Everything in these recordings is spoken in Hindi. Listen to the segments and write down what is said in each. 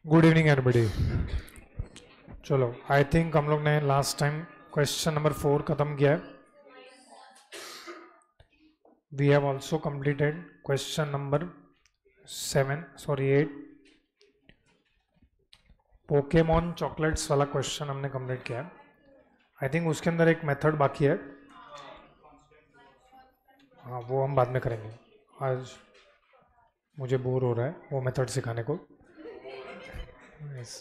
Good evening everybody. चलो, आई थिंक हम लोग ने लास्ट टाइम क्वेश्चन नंबर 4 खत्म किया है। We have also completed question number 8। Pokemon chocolates वाला क्वेश्चन हमने कंप्लीट किया है। आई थिंक उसके अंदर एक मेथड बाकी है। हाँ, वो हम बाद में करेंगे। आज मुझे बोर हो रहा है वो मेथड सिखाने को। yes.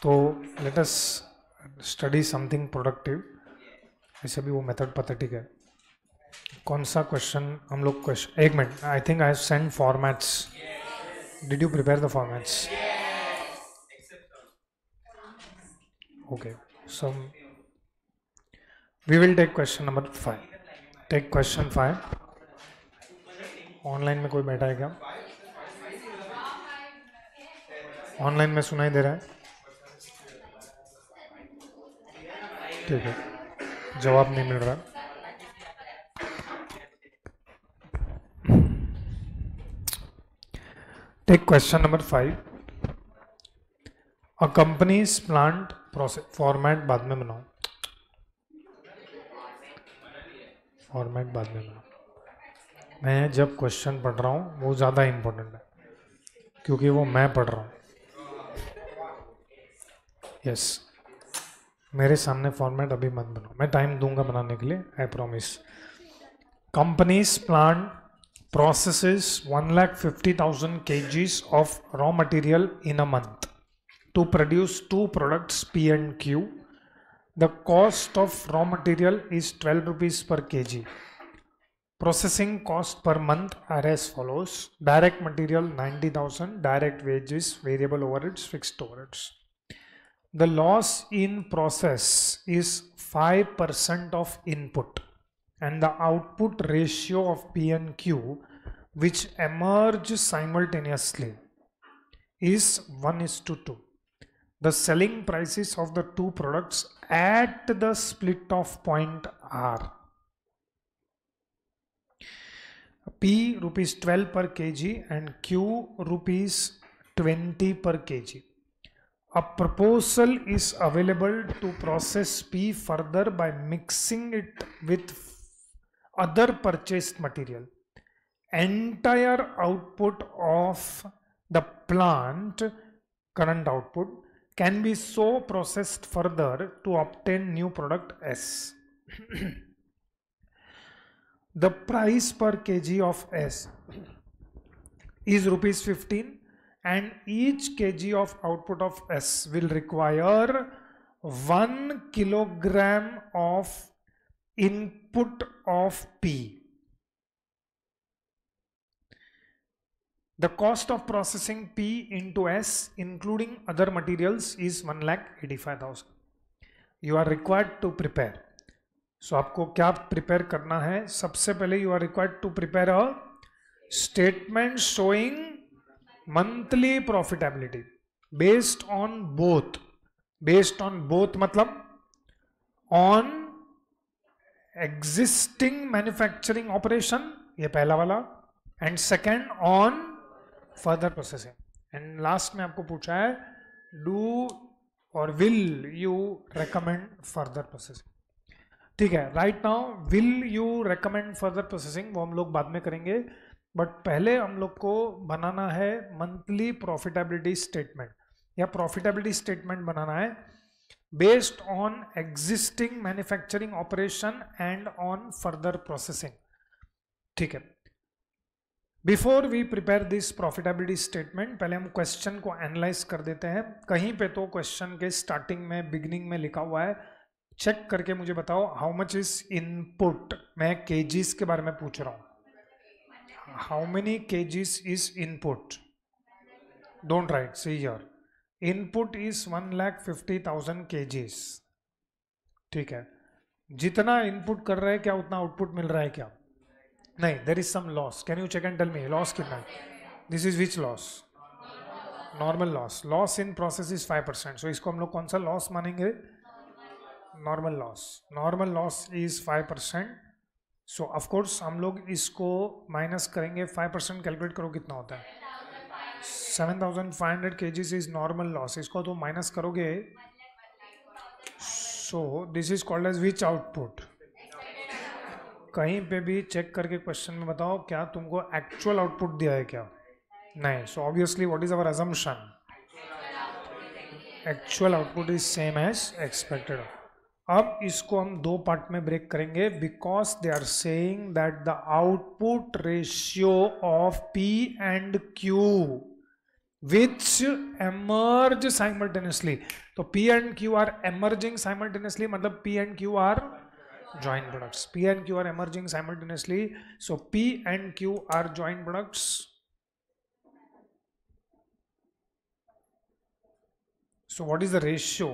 तो let us study something productive. वैसे भी वो मेथड पैथेटिक है। कौन सा क्वेश्चन हम लोग क्वेश्चन, एक मिनट, I think I have send formats. Did you prepare the formats? Okay, so we will take question number 5। Take question 5। Online में कोई बैठा है क्या? ऑनलाइन में सुनाई दे रहा है? ठीक है, जवाब नहीं मिल रहा। Take question number 5। A companies plant process. Format बाद में बनाओ, फॉर्मेट बाद में बनाओ। मैं जब क्वेश्चन पढ़ रहा हूँ वो ज़्यादा इम्पोर्टेंट है क्योंकि वो मैं पढ़ रहा हूँ। यस, मेरे सामने फॉर्मेट अभी मत बनाओ, मैं टाइम दूंगा बनाने के लिए, I promise. Companies plant processes 150,000 kgs of raw material in a month to produce two products P and Q. The cost of raw material is 12 rupees per kg. Processing cost per month are as follows: direct material 90,000, direct wages, variable overheads, fixed overheads. The loss in process is 5% of input, and the output ratio of P and Q, which emerge simultaneously, is 1:2. The selling prices of the two products at the split off point are P rupees 12 per kg and Q rupees 20 per kg. A proposal is available to process P further by mixing it with other purchased material. Entire output of the plant, current output, can be so processed further to obtain new product S. The price per kg of S is rupees 15, and each kg of output of S will require 1 kilogram of input of P. The cost of processing P into S, including other materials, is 1,85,000. You are required to prepare. So आपको क्या prepare करना है? सबसे पहले you are required to prepare a statement showing monthly profitability based on both. Based on both मतलब on existing manufacturing operation, ये पहला वाला, and second on further processing. And last में आपको पूछा है do or will you recommend further processing. ठीक है, right now will you recommend further processing वो हम लोग बाद में करेंगे, बट पहले हम लोग को बनाना है मंथली प्रॉफिटेबिलिटी स्टेटमेंट या प्रॉफिटेबिलिटी स्टेटमेंट बनाना है based on existing manufacturing operation and on further processing. ठीक है, before we prepare this profitability statement पहले हम क्वेश्चन को एनालाइज कर देते हैं. कहीं पे तो क्वेश्चन के स्टार्टिंग में बिगिनिंग में लिखा हुआ है, चेक करके मुझे बताओ हाउ मच इज इनपुट. मैं केजीज के बारे में पूछ रहा हूं. How many KGs is input? Don't write, see here, input is 1,50,000 KGs. ठीक है, जितना इनपुट कर रहे हैं क्या उतना आउटपुट मिल रहा है क्या? नहीं, there is some loss. Can you check and tell me loss कितना है? This is which loss? Normal loss. Loss in process is 5%. So इसको हम लोग कौन सा लॉस मानेंगे? Normal loss. Normal loss is 5%. So of course हम लोग इसको माइनस करेंगे. 5% कैलकुलेट करो कितना होता है? 7,500 kgs इज नॉर्मल लॉस, इसको तो माइनस करोगे, so this is called as which output? कहीं पे भी चेक करके क्वेश्चन में बताओ क्या तुमको एक्चुअल आउटपुट दिया है क्या? नहीं. So obviously what is our assumption? Actual output is same as expected. अब इसको हम दो पार्ट में ब्रेक करेंगे because they are saying that the output ratio of P and Q which emerge simultaneously. तो P and Q are emerging simultaneously, मतलब P and Q are joint products. P and Q are emerging simultaneously, so P and Q are joint products. So what is the ratio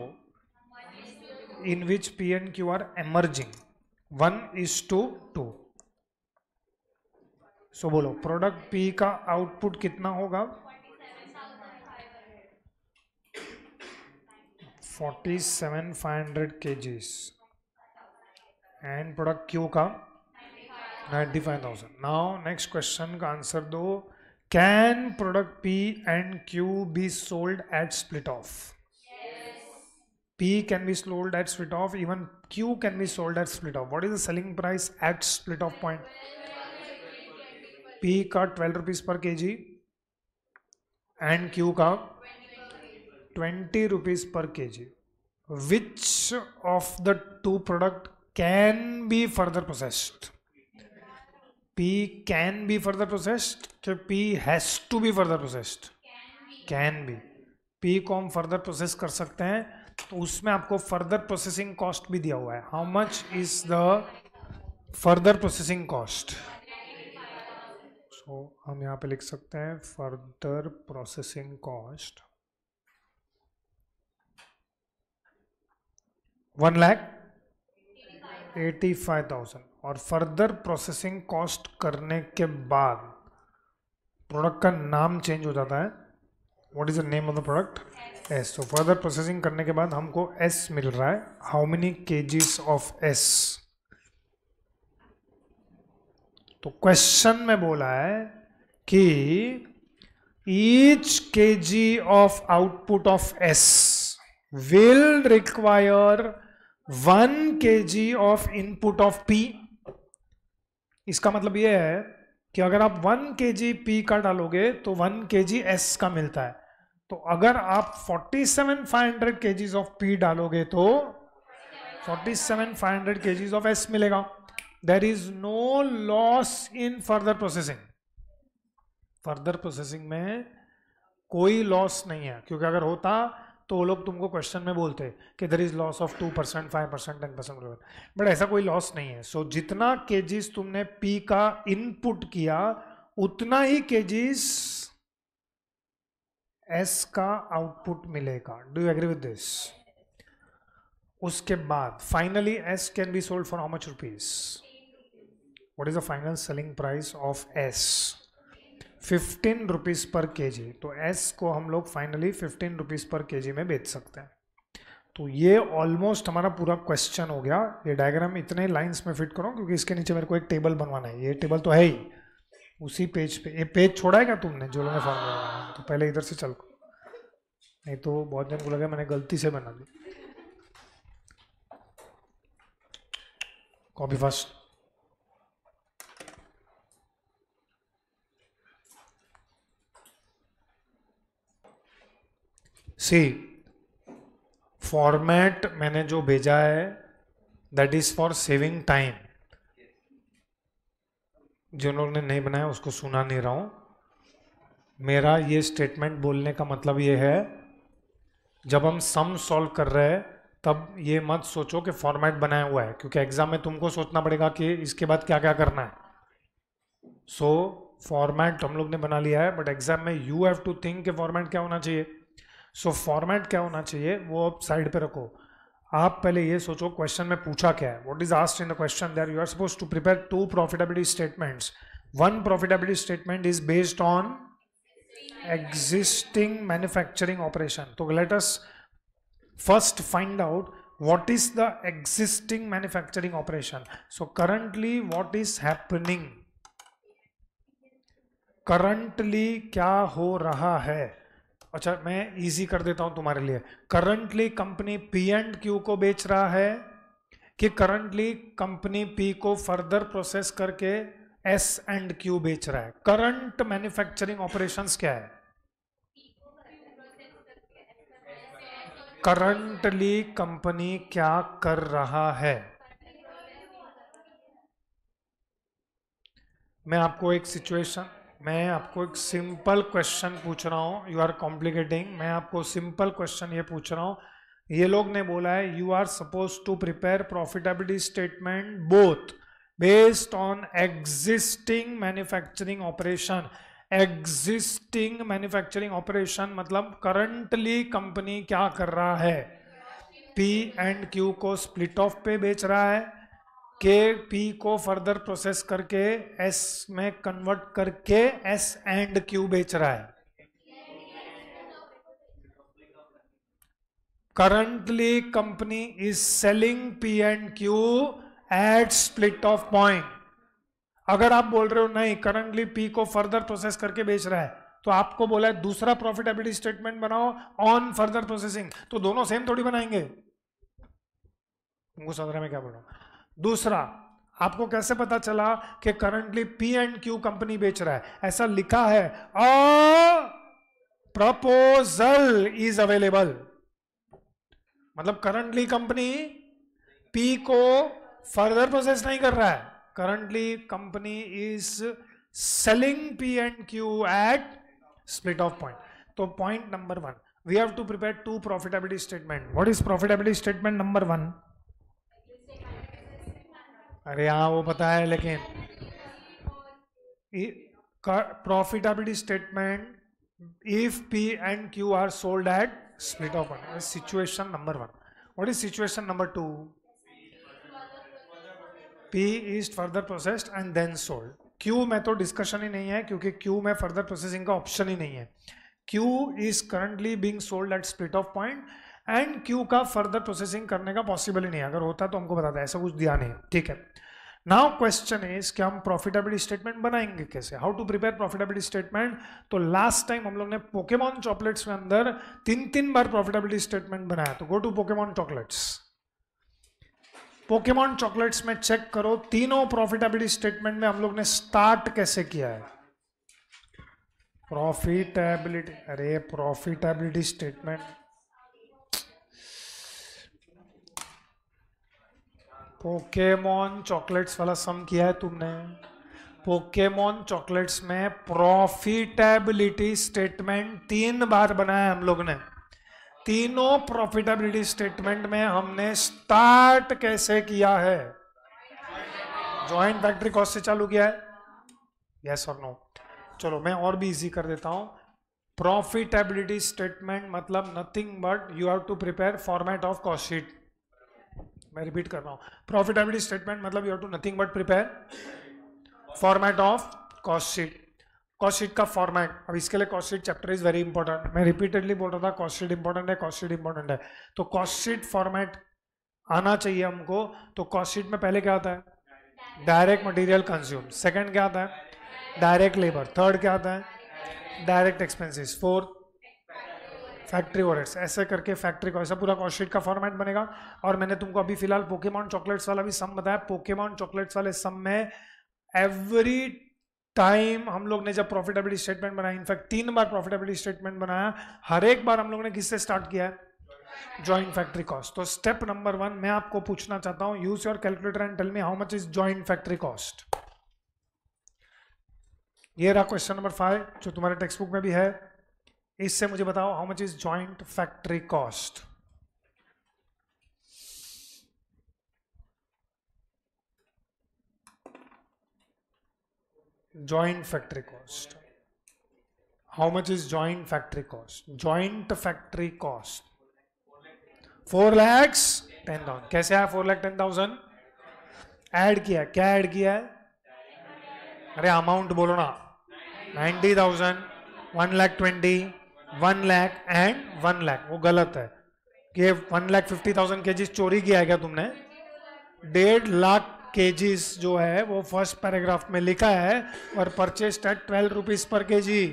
in which P and Q are emerging? 1:2. So बोलो प्रोडक्ट P का आउटपुट कितना होगा? 47,500 kgs एंड प्रोडक्ट Q का 95,000. नाउ नेक्स्ट क्वेश्चन का आंसर दो. Can product P and Q B sold at split of? P can be sold at split off, even Q can be sold at split off. What is the selling price at split off point? P का 12 rupees per kg and Q का 20 rupees per kg. Which of the two product can be further processed? P can be further processed कि P has to be further processed? Can be. P को हम further process कर सकते हैं, तो उसमें आपको फर्दर प्रोसेसिंग कॉस्ट भी दिया हुआ है. How much is the further processing cost? So हम यहाँ पे लिख सकते हैं फर्दर प्रोसेसिंग कॉस्ट 1,85,000. और फर्दर प्रोसेसिंग कॉस्ट करने के बाद प्रोडक्ट का नाम चेंज हो जाता है. What is the name of the product? S. तो फर्दर प्रोसेसिंग करने के बाद हमको S मिल रहा है. How many KGs of S? तो क्वेश्चन में बोला है कि each KG of output of S will require 1 kg of input of P. इसका मतलब यह है कि अगर आप 1 kg P का डालोगे तो 1 kg S का मिलता है. तो अगर आप 47,500 kgs ऑफ P डालोगे तो 47,500 kgs ऑफ S मिलेगा. There is no loss in further processing. Further processing में कोई लॉस नहीं है, क्योंकि अगर होता तो वो लोग तुमको क्वेश्चन में बोलते कि there is loss of 2%, 5%, 10%, but ऐसा कोई लॉस नहीं है. सो जितना केजीज तुमने P का इनपुट किया उतना ही केजीज S का आउटपुट मिलेगा. Do you agree with this? उसके बाद finally S can be sold for how much rupees? What is the final selling price of S? 15 rupees per kg. तो S को हम लोग फाइनली 15 रुपीज पर केजी में बेच सकते हैं. तो ये ऑलमोस्ट हमारा पूरा क्वेश्चन हो गया. ये डायग्राम इतने लाइंस में फिट करो क्योंकि इसके नीचे मेरे को एक टेबल बनवाना है. ये टेबल तो है ही उसी पेज पे. ये पेज छोड़ा है क्या तुमने जो लोगों ने फॉर्म बनाया? तो पहले इधर से चल, नहीं तो बहुत जन को लगा मैंने गलती से बना दी. Copy first. सी फॉर्मेट मैंने जो भेजा है that is for saving time. जिन लोगों ने नहीं बनाया उसको सुना नहीं रहा हूं. मेरा ये स्टेटमेंट बोलने का मतलब ये है जब हम सम सॉल्व कर रहे हैं तब ये मत सोचो कि फॉर्मेट बनाया हुआ है, क्योंकि एग्जाम में तुमको सोचना पड़ेगा कि इसके बाद क्या क्या करना है. सो फॉर्मेट हम लोग ने बना लिया है, बट एग्जाम में यू हैव टू थिंक कि फॉर्मेट क्या होना चाहिए. सो फॉर्मेट क्या होना चाहिए वो आप साइड पे रखो. आप पहले ये सोचो क्वेश्चन में पूछा क्या है. What is asked in the question that you are supposed to prepare 2 profitability statements. 1 profitability statement is based on existing manufacturing operation. So let us first find out what is the existing manufacturing operation. So currently what is happening? Currently क्या हो रहा है। अच्छा मैं इजी कर देता हूं तुम्हारे लिए। Currently company P and Q को बेच रहा है कि करंटली कंपनी पी को फर्दर प्रोसेस करके एस एंड क्यू बेच रहा है। करंट मैन्युफैक्चरिंग ऑपरेशंस क्या है? करंटली कंपनी क्या कर रहा है। मैं आपको एक सिंपल क्वेश्चन पूछ रहा हूं। You are complicating. मैं आपको सिंपल क्वेश्चन ये पूछ रहा हूं। ये लोग ने बोला है you are suppose to prepare profitability statement both based on existing manufacturing operation. Existing manufacturing operation मतलब करंटली कंपनी क्या कर रहा है। पी एंड क्यू को स्प्लिट ऑफ पे बेच रहा है, के पी को फर्दर प्रोसेस करके एस में कन्वर्ट करके एस एंड क्यू बेच रहा है। Currently company is selling P and Q at split off point. अगर आप बोल रहे हो नहीं करंटली पी को फर्दर प्रोसेस करके बेच रहा है, तो आपको बोला है दूसरा प्रॉफिटेबिलिटी स्टेटमेंट बनाओ ऑन फर्दर प्रोसेसिंग, तो दोनों सेम थोड़ी बनाएंगे। तुमको समझ रहे मैं क्या बोल रहा हूं? दूसरा, आपको कैसे पता चला कि currently P and Q company बेच रहा है? ऐसा लिखा है अ प्रपोजल इज अवेलेबल। मतलब करंटली कंपनी पी को फर्दर प्रोसेस नहीं कर रहा है। Currently company is selling P and Q at split off point. तो point number 1, we have to prepare 2 profitability statement. What is profitability statement number 1? अरे हाँ वो पता है, लेकिन profitability statement if P and Q R sold at split off point, situation number 1। What is situation number 2? P is further processed and then sold. Q में तो डिस्कशन ही नहीं है क्योंकि Q में फर्दर प्रोसेसिंग का ऑप्शन ही नहीं है। Q is currently being sold at split off point and Q का फर्दर प्रोसेसिंग करने का पॉसिबल ही नहीं है। अगर होता तो हमको बताता, ऐसा कुछ दिया नहीं। ठीक है, नाउ क्वेश्चन इज कि हम प्रॉफिटेबिलिटी स्टेटमेंट बनाएंगे कैसे, how to prepare profitability statement. तो लास्ट टाइम हम लोग ने पोकेमॉन चॉकलेट्स में अंदर 3 बार प्रॉफिटेबिलिटी स्टेटमेंट बनाया। तो go to Pokemon chocolates. Pokemon chocolates में चेक करो, तीनों प्रॉफिटेबिलिटी स्टेटमेंट में हम लोग ने स्टार्ट कैसे किया है। प्रॉफिटेबिलिटी, अरे प्रॉफिटेबिलिटी स्टेटमेंट, पोकेमॉन चॉकलेट्स वाला सम किया है तुमने। पोकेमॉन चॉकलेट्स में प्रॉफिटेबिलिटी स्टेटमेंट 3 बार बनाया हम लोग ने। तीनों प्रॉफिटेबिलिटी स्टेटमेंट में हमने स्टार्ट कैसे किया है? जॉइंट फैक्ट्री कॉस्ट से चालू किया है, यस और नो? चलो मैं और भी इजी कर देता हूं। प्रॉफिटेबिलिटी स्टेटमेंट मतलब nothing but you have to prepare format of cost sheet. मैं रिपीट कर रहा हूं, प्रॉफिटेबिलिटी स्टेटमेंट मतलब you have to nothing but prepare format of cost sheet. Cost sheet का फॉर्मेट, अब इसके लिए cost sheet chapter is very important. मैं रिपीटेडली बोल रहा था कॉस्ट शीट इंपॉर्टेंट है, कॉस्ट शीट इंपॉर्टेंट है। तो कॉस्ट शीट फॉर्मेट आना चाहिए हमको। तो कॉस्ट शीट में पहले क्या आता है? Direct material consume. सेकंड क्या आता है? Direct labour. थर्ड क्या आता है? Direct expenses. Fourth factory overheads. ऐसे करके फैक्ट्री को ऐसा पूरा कॉस्ट शीट का फॉर्मेट बनेगा। और मैंने तुमको अभी फिलहाल पोकेमॉन चॉकलेट्स वाला भी सम बताया। पोकेमॉन चॉकलेट्स वाले सम में एवरी टाइम हम लोग ने जब प्रॉफिटेबिलिटी स्टेटमेंट बनाया, इनफैक्ट 3 बार प्रॉफिटेबिलिटी स्टेटमेंट बनाया, हर एक बार हम लोग ने किससे स्टार्ट किया है? Joint factory cost. तो स्टेप नंबर 1 मैं आपको पूछना चाहता हूं, use your calculator and tell me how much is joint factory cost. ये रहा क्वेश्चन नंबर 5 जो तुम्हारे टेक्स्ट बुक में भी है। इससे मुझे बताओ how much is joint factory cost. joint factory cost, how much is joint factory cost? joint factory cost 4,10,000। कैसे आया 4,10,000? ऐड किया, क्या ऐड किया है? अरे अमाउंट बोलो ना। 90,000, 1,20,000, 1 लाख एंड 1 लाख। वो गलत है कि 1,50,000 केजी चोरी किया है क्या तुमने? 1.5 लाख केजीस जो है वो फर्स्ट पैराग्राफ में लिखा है और purchase at 12 rupees per kg.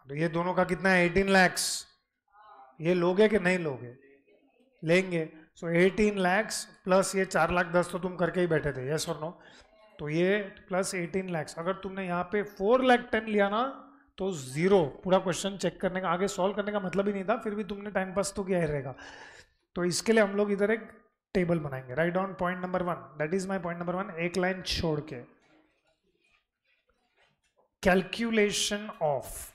तो ये दोनों का कितना है 18 lakhs। ये लोगे कि नहीं लोगे? लेंगे। सो 18 lakhs प्लस ये 4,10,000 तो तुम करके ही बैठे थे, यस और नो? तो ये प्लस 18 lakhs, अगर तुमने यहाँ पे 4,10,000 लिया ना तो जीरो। पूरा क्वेश्चन चेक करने का, आगे सॉल्व करने का मतलब ही नहीं था, फिर भी तुमने टाइम पास तो किया ही रहेगा। तो इसके लिए हम लोग इधर एक टेबल बनाएंगे। Write down point number 1, that is my point number 1, एक लाइन छोड़ के। Calculation of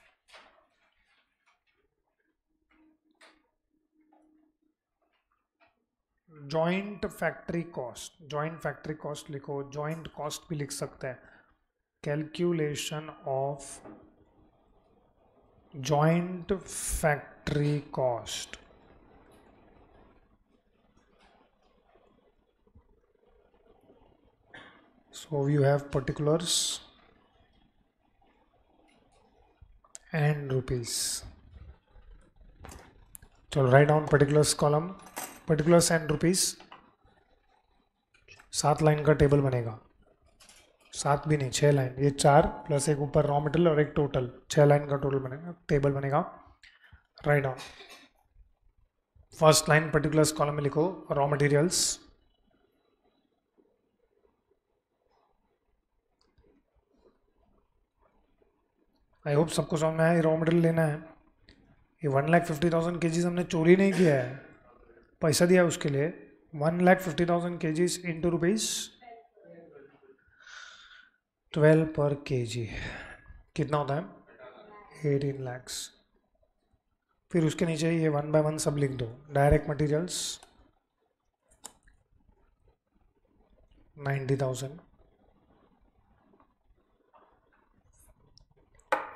joint factory cost. Joint factory cost लिखो, जॉइंट कॉस्ट भी लिख सकते हैं। Calculation of joint factory cost. So you have particulars and rupees. So write down particulars column, particulars and rupees। 7 line का टेबल बनेगा। 7 भी नहीं, 6 लाइन। ये 4 प्लस एक ऊपर रॉ मटेरियल और एक टोटल, 6 लाइन का टोटल बनेगा, टेबल बनेगा। Write down first line particulars column में लिखो रॉ मटेरियल्स। आई होप सबको समझ में आया। रॉ मटेरियल लेना है। ये 1,50,000 केजीज हमने चोरी नहीं किया है, पैसा दिया उसके लिए। 1,50,000 केजीज इंटू रुपीज 12 पर केजी कितना होता है? 18 lakhs। फिर उसके नीचे ये 1 by 1 सब लिख दो। Direct materials 90,000।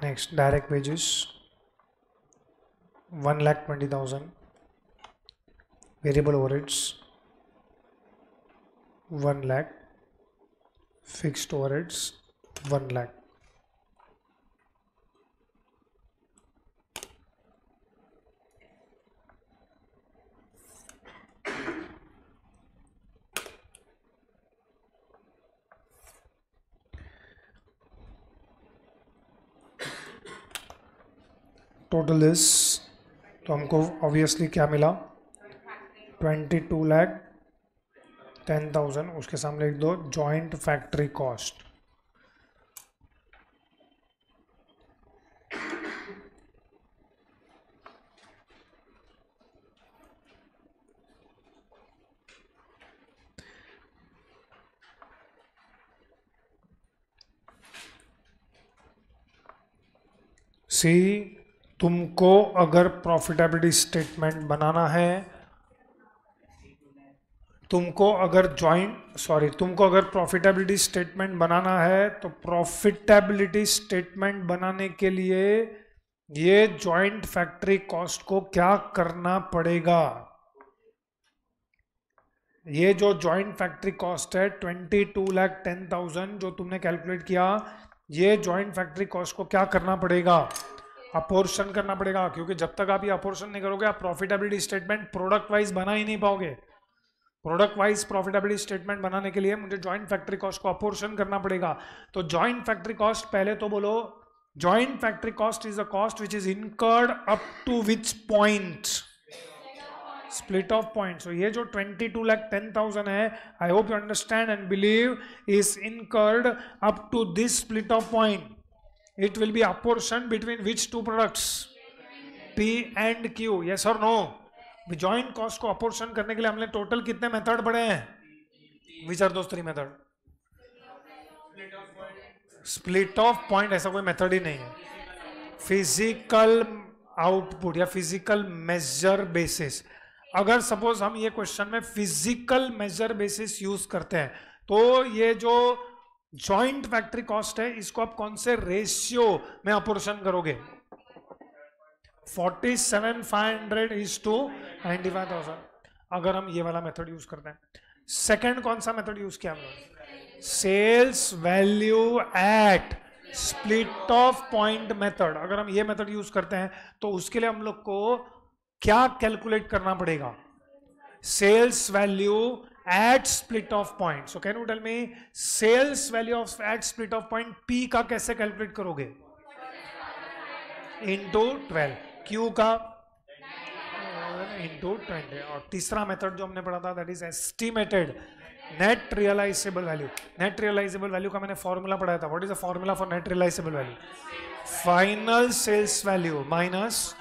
Next, direct wages 1,20,000, variable overheads 1 lakh, fixed overheads 1 lakh। Total this, तो हमको ऑब्वियसली क्या मिला? 22,10,000। उसके सामने लिख दो जॉइंट फैक्ट्री कॉस्ट। सी, तुमको अगर प्रॉफिटेबिलिटी स्टेटमेंट बनाना है, तुमको अगर प्रॉफिटेबिलिटी स्टेटमेंट बनाना है तो प्रॉफिटेबिलिटी स्टेटमेंट बनाने के लिए ये जॉइंट फैक्ट्री कॉस्ट को क्या करना पड़ेगा? ये जो जॉइंट फैक्ट्री कॉस्ट है 22,10,000 जो तुमने कैलकुलेट किया, ये जॉइंट फैक्ट्री कॉस्ट को क्या करना पड़ेगा? अपोर्शन करना पड़ेगा। क्योंकि जब तक आप ये अपोर्शन नहीं करोगे आप प्रॉफिटेबिलिटी स्टेटमेंट प्रोडक्ट वाइज बना ही नहीं पाओगे। प्रोडक्ट वाइज प्रॉफिटेबिलिटी स्टेटमेंट बनाने के लिए मुझे जॉइंट फैक्ट्री कॉस्ट को अपोर्शन करना पड़ेगा। तो जॉइंट फैक्ट्री कॉस्ट, पहले तो बोलो joint factory cost is the cost which is incurred up to which point? Split off point. So ये जो 22,10,000 है, I hope you understand and believe, is incurred up to this split off point. It will be apportioned between which two products? P and Q. Yes or no? Joint cost को apportion करने के लिए हमने टोटल कितने मेथड पढ़े हैं? Which are those 3 method? Split off point ऐसा कोई मेथड ही नहीं है। फिजिकल आउटपुट या फिजिकल मेजर बेसिस। अगर सपोज हम ये क्वेश्चन में फिजिकल मेजर बेसिस यूज करते हैं तो ये जो जॉइंट फैक्ट्री कॉस्ट है इसको आप कौन से रेशियो में अपोर्शन करोगे? 47,500 इज टू 95,000। अगर हम ये वाला मेथड यूज करते हैं। सेकंड कौन सा मेथड यूज किया हमने? Sales value at split off point method. अगर हम ये मेथड यूज करते हैं तो उसके लिए हम लोग को क्या कैलकुलेट करना पड़ेगा? Sales value at split of point. So can you tell me sales value of at split of point P का कैसे कैलकुलेट करोगे? into 12, Q का into 20. और तीसरा मेथड जो हमने पढ़ा था that is estimated net realisable value. Net realisable value का मैंने फॉर्मूला पढ़ाया था. What is the formula for net realisable value? Final sales value minus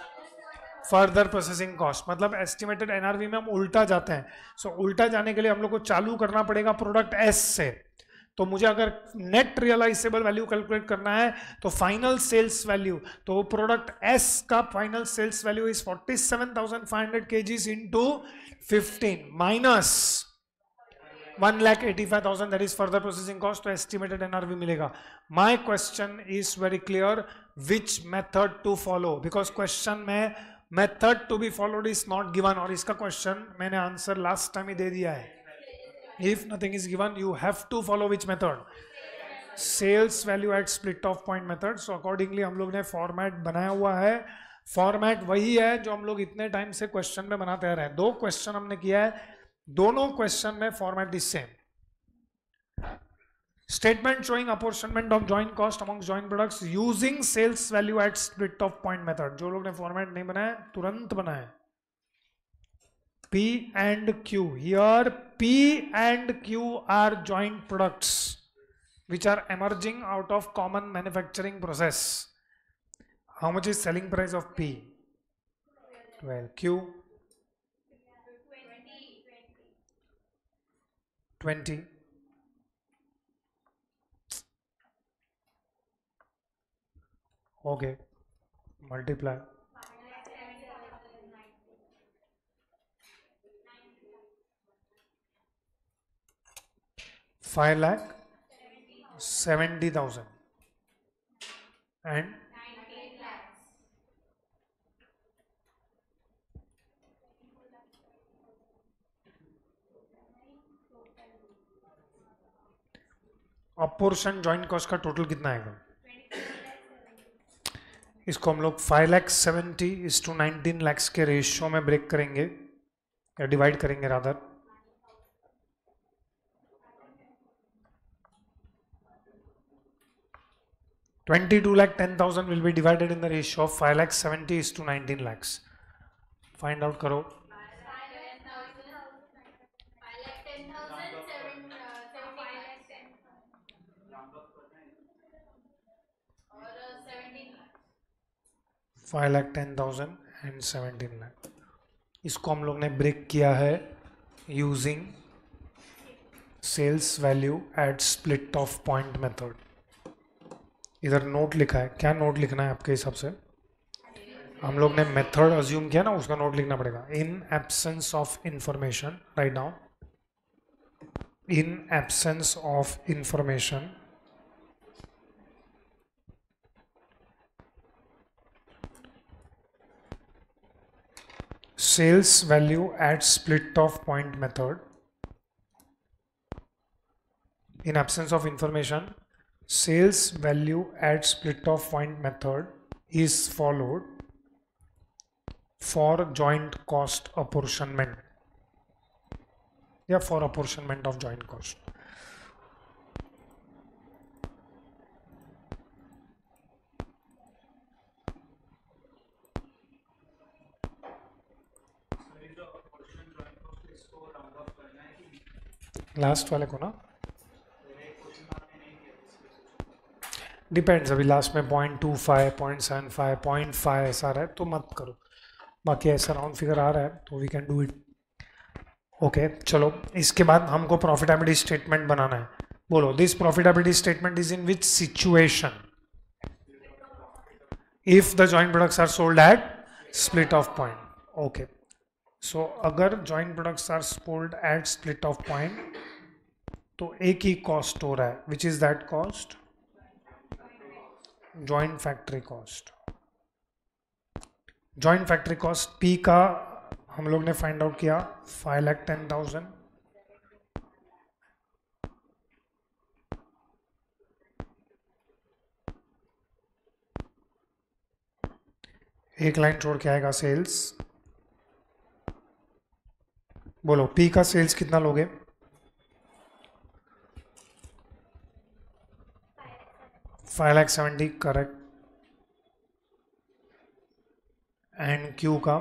further processing cost. मतलब एस्टिमेटेड एनआरवी में हम उल्टा जाते हैं. सो उल्टा जाने के लिए हम लोग को चालू करना पड़ेगा प्रोडक्ट एस से. तो मुझे अगर नेट रियलाइजेबल वैल्यू कैलकुलेट करना है तो फाइनल सेल्स वैल्यू, तो प्रोडक्ट एस का final sales value is 47,500 kgs into 15 minus 1,85,000 that is further processing cost. तो एस्टिमेटेड एनआरवी मिलेगा. My question is very clear which method to follow, because question में method to be followed is not given. और इसका क्वेश्चन मैंने आंसर लास्ट टाइम ही दे दिया है. If nothing is given, you have to follow which method? Sales value at split off point method. So accordingly हम लोग ने फॉर्मेट बनाया हुआ है. फॉर्मेट वही है जो हम लोग इतने टाइम से क्वेश्चन में बनाते आ रहे हैं. 2 क्वेश्चन हमने किया है, दोनों क्वेश्चन में format is same. Statement showing apportionment of joint cost amongst joint products using sales value at split off point method. जो लोग ने फॉर्मेट नहीं बनाया तुरंत बनाए. P and Q. Here P and Q are joint products which are emerging out of common manufacturing process. How much is selling price of P? 12. Q? 20. Okay. Multiply. 5,70,000 and 19 lakhs. Apportion joint cost का टोटल कितना आएगा? इसको हम लोग 5,70,000 इज टू 19 lakhs के रेशियो में ब्रेक करेंगे या डिवाइड करेंगे rather. 22,10,000 will be divided in the ratio of 5,70,000 is to 19 lakhs. Find out करो. 5,10,000 and 17 lakh. इसको हम लोग ने ब्रेक किया है using sales value at split off point method. इधर नोट लिखा है. क्या नोट लिखना है आपके हिसाब से? हम लोग ने मेथड अज्यूम किया ना, उसका नोट लिखना पड़ेगा. In absence of information, write down. In absence of information sales value at split of point method. In absence of information, sales value at split of point method is followed for joint cost apportionment. Yeah, for apportionment of joint cost. Last वाले को ना डिपेंड्स. अभी लास्ट में 0.25, 0.75, 0.5 ऐसा रहा है तो मत करो. बाकी ऐसा राउंड फिगर आ रहा है तो we can do it. Okay चलो, इसके बाद हमको प्रॉफिटेबिलिटी स्टेटमेंट बनाना है. बोलो, this profitability statement is in which situation? If the joint products are sold at split off point. Okay, so अगर joint products are sold at split off point तो एक ही कॉस्ट हो रहा है. Which is that cost? Joint factory cost. Joint factory cost P का हम लोग ने फाइंड आउट किया 5,10,000. एक लाइन छोड़ के आएगा सेल्स. बोलो, पी का सेल्स कितना लोगे? 5,70,000 करेक्ट, एंड क्यू का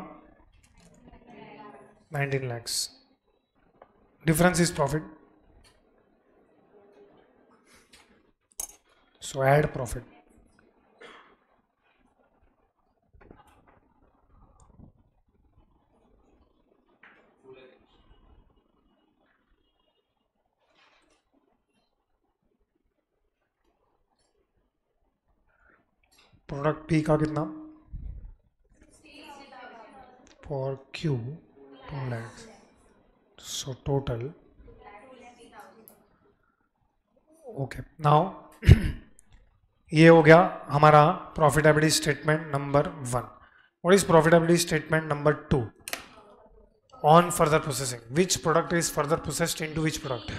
19 lakhs. Difference is profit. So add profit. Product P का कितना? For Q 2 lakhs. So total. Okay. Now ये हो गया हमारा profitability statement number 1. What is profitability statement number 2? On further processing, which product is further processed into which product.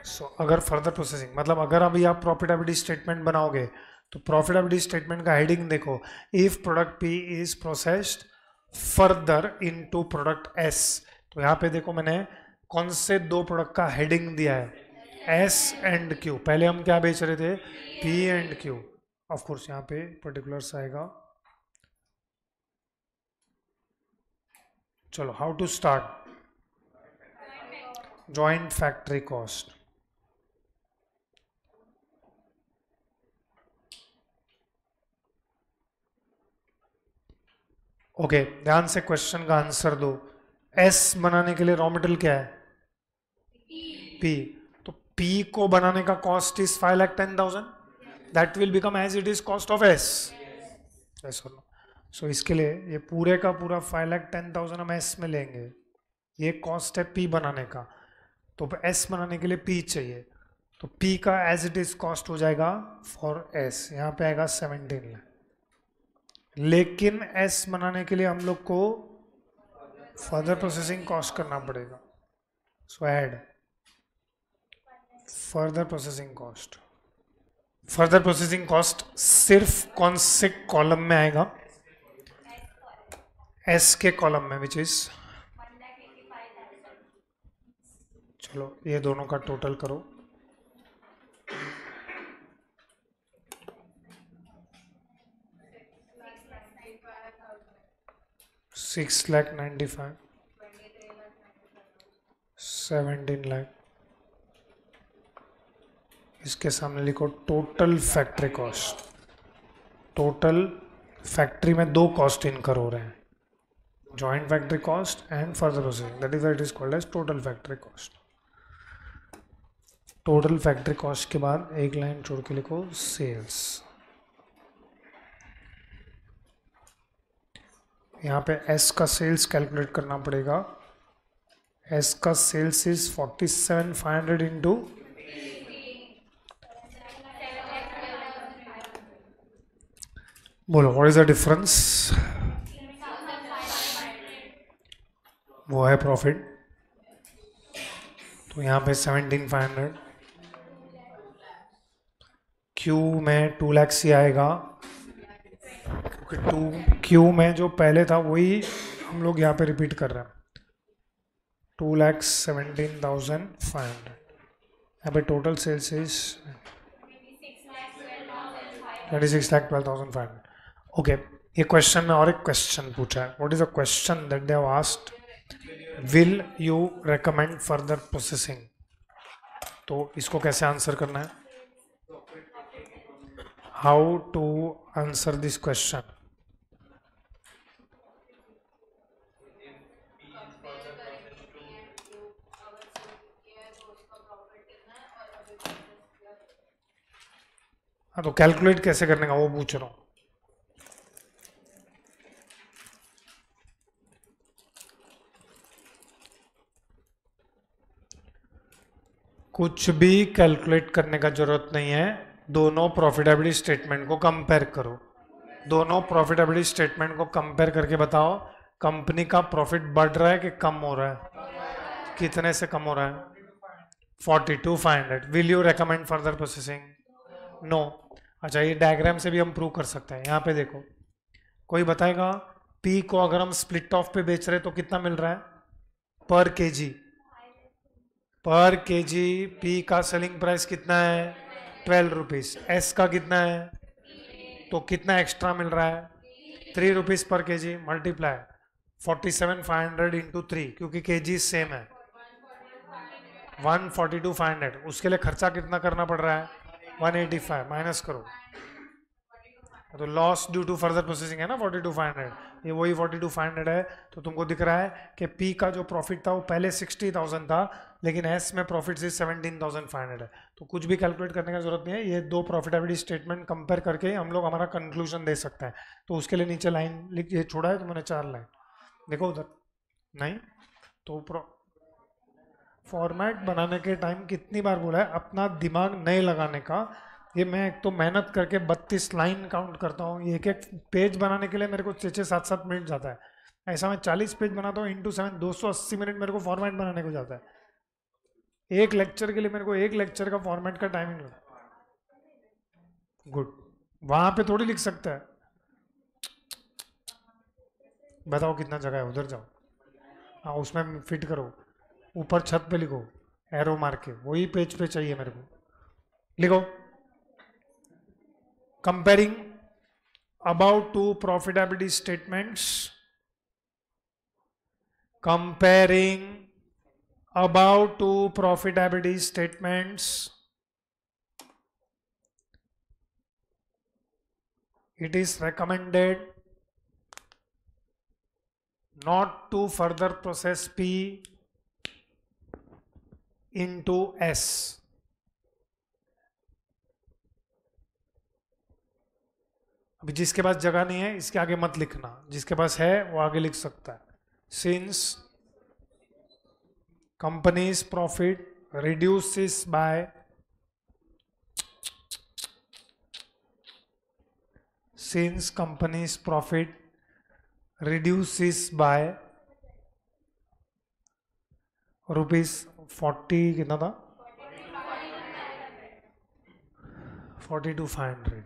So अगर फर्दर प्रोसेसिंग मतलब अगर अभी आप प्रॉफिटेबिलिटी स्टेटमेंट बनाओगे तो प्रॉफिटेबिलिटी स्टेटमेंट का हेडिंग देखो, if product P is processed further into product S. तो यहाँ पे देखो मैंने कौन से 2 प्रोडक्ट का हेडिंग दिया है, एस एंड क्यू. पहले हम क्या बेच रहे थे? P and Q. Of course यहाँ पे पर्टिकुलर्स आएगा. चलो, how to start? Joint factory cost. Okay, ध्यान से क्वेश्चन का आंसर दो. एस बनाने के लिए रॉ मटेरियल क्या है? पी. तो पी को बनाने का cost is 5,10,000. That will become as it is cost of S. So इसके लिए ये पूरे का पूरा 5,10,000 हम एस में लेंगे. ये कॉस्ट है पी बनाने का. तो एस बनाने के लिए पी चाहिए, तो पी का एज इट इज कॉस्ट हो जाएगा फॉर एस. यहाँ पे आएगा 17 लाख. लेकिन एस बनाने के लिए हम लोग को फर्दर प्रोसेसिंग कॉस्ट करना पड़ेगा. सो add further processing cost. Further processing cost सिर्फ कौन से कॉलम में आएगा? एस के कॉलम में, विच इज, चलो ये दोनों का टोटल करो. 6,95,000, 17 लाख. इसके सामने लिखो total factory cost. Total factory में 2 कॉस्ट इनकर हो रहे हैं, joint factory cost and further processing. That is what it is called as total factory cost. Total factory cost के बाद एक लाइन छोड़ के लिखो सेल्स. यहाँ पे एस का सेल्स कैलकुलेट करना पड़ेगा. एस का सेल्स इज 47,500 इंटू, बोलो व्हाट इज द डिफरेंस? वो है प्रॉफिट. तो यहाँ पे 17,500. क्यू में 2 लाख ही आएगा, क्योंकि क्यू में जो पहले था वही हम लोग यहाँ पे रिपीट कर रहे हैं. 2,17,500. यहाँ पे टोटल सेल्स इज 26,12,500. ओके, ये क्वेश्चन में और एक क्वेश्चन पूछा है. What is the question that they have asked? Will you recommend further processing. तो इसको कैसे आंसर करना है? How to answer this question? हाँ, तो कैलकुलेट कैसे करने का वो पूछ रहा हूँ. कुछ भी कैलकुलेट करने का जरूरत नहीं है. दोनों प्रॉफिटेबिलिटी स्टेटमेंट को कंपेयर करो. दोनों प्रॉफिटेबिलिटी स्टेटमेंट को कंपेयर करके बताओ कंपनी का प्रॉफिट बढ़ रहा है कि कम हो रहा है? कितने से कम हो रहा है? 42,500. Will you recommend further processing? No. अच्छा, ये डायग्राम से भी हम प्रूव कर सकते हैं. यहाँ पे देखो, कोई बताएगा पी को अगर हम स्प्लिट ऑफ पे बेच रहे तो कितना मिल रहा है पर केजी? पर केजी पी का सेलिंग प्राइस कितना है? 12 रुपीज। एस का कितना है, तो कितना एक्स्ट्रा मिल रहा है, 3 रुपीज पर के जी, मल्टीप्लाई 47,500 इंटू 3, क्योंकि के जी सेम है 142,500। उसके लिए खर्चा कितना करना पड़ रहा है, 185, माइनस करो तो loss due to further processing है ना 42,500, ये वही 42,500 है। तो तुमको दिख रहा है कि पी का जो प्रॉफिट था वो पहले 60,000 था, लेकिन एस में प्रॉफिट से 17,500 है। तो कुछ भी कैलकुलेट करने की जरूरत नहीं है, ये दो प्रॉफिटेबिलिटी स्टेटमेंट कंपेयर करके हम लोग हमारा कंक्लूजन दे सकते हैं। तो उसके लिए नीचे लाइन लिख, ये छोड़ा है तो मैंने 4 लाइन, देखो उधर नहीं तो फॉर्मेट बनाने के टाइम कितनी बार बोला है अपना दिमाग नहीं लगाने का। ये मैं एक तो मेहनत करके 32 लाइन काउंट करता हूँ, ये एक एक पेज बनाने के लिए मेरे को 6-7 मिनट जाता है। ऐसा मैं 40 पेज बनाता हूँ इंटू 7, 280 मिनट मेरे को फॉर्मेट बनाने को जाता है। एक लेक्चर के लिए मेरे को एक लेक्चर का फॉर्मेट का टाइमिंग लगता है। गुड, वहां पे थोड़ी लिख सकता है, बताओ कितना जगह है, उधर जाओ, हाँ उसमें फिट करो, ऊपर छत पे लिखो एरो मार के, वही पेज पे चाहिए मेरे को, लिखो comparing about two profitability statements, comparing about two profitability statements, it is recommended not to further process P into S. अभी जिसके पास जगह नहीं है इसके आगे मत लिखना, जिसके पास है वो आगे लिख सकता है। Since companies profit reduces by ₹40 कितना था, 42,500।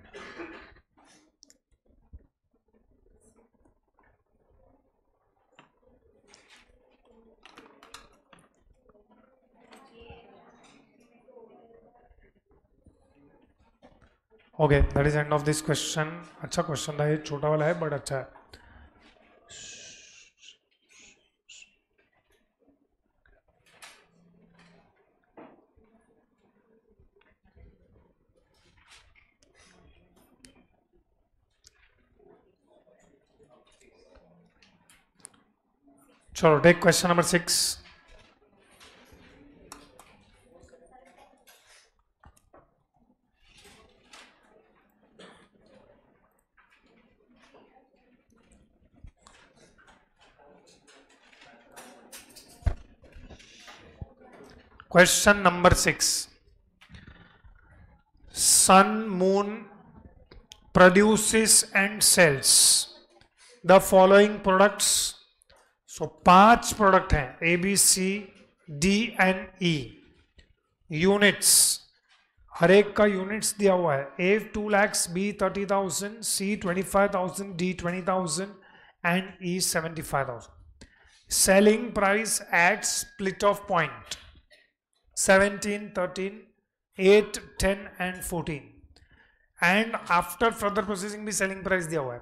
Okay, that is end of this question. अच्छा क्वेश्चन था ये, छोटा वाला है बट अच्छा है। चलो take question number 6। Question number 6. Sun Moon produces and sells the following products. So 5 product हैं, A, B, C, D and E. Units, हर एक का यूनिट्स दिया हुआ है। A 2 lakhs, B 30,000, C 25,000, D 20,000 and E 75,000. Selling price at split of point 17, 13, 8, 10 and 14 and after further processing भी सेलिंग प्राइस दिया हुआ है।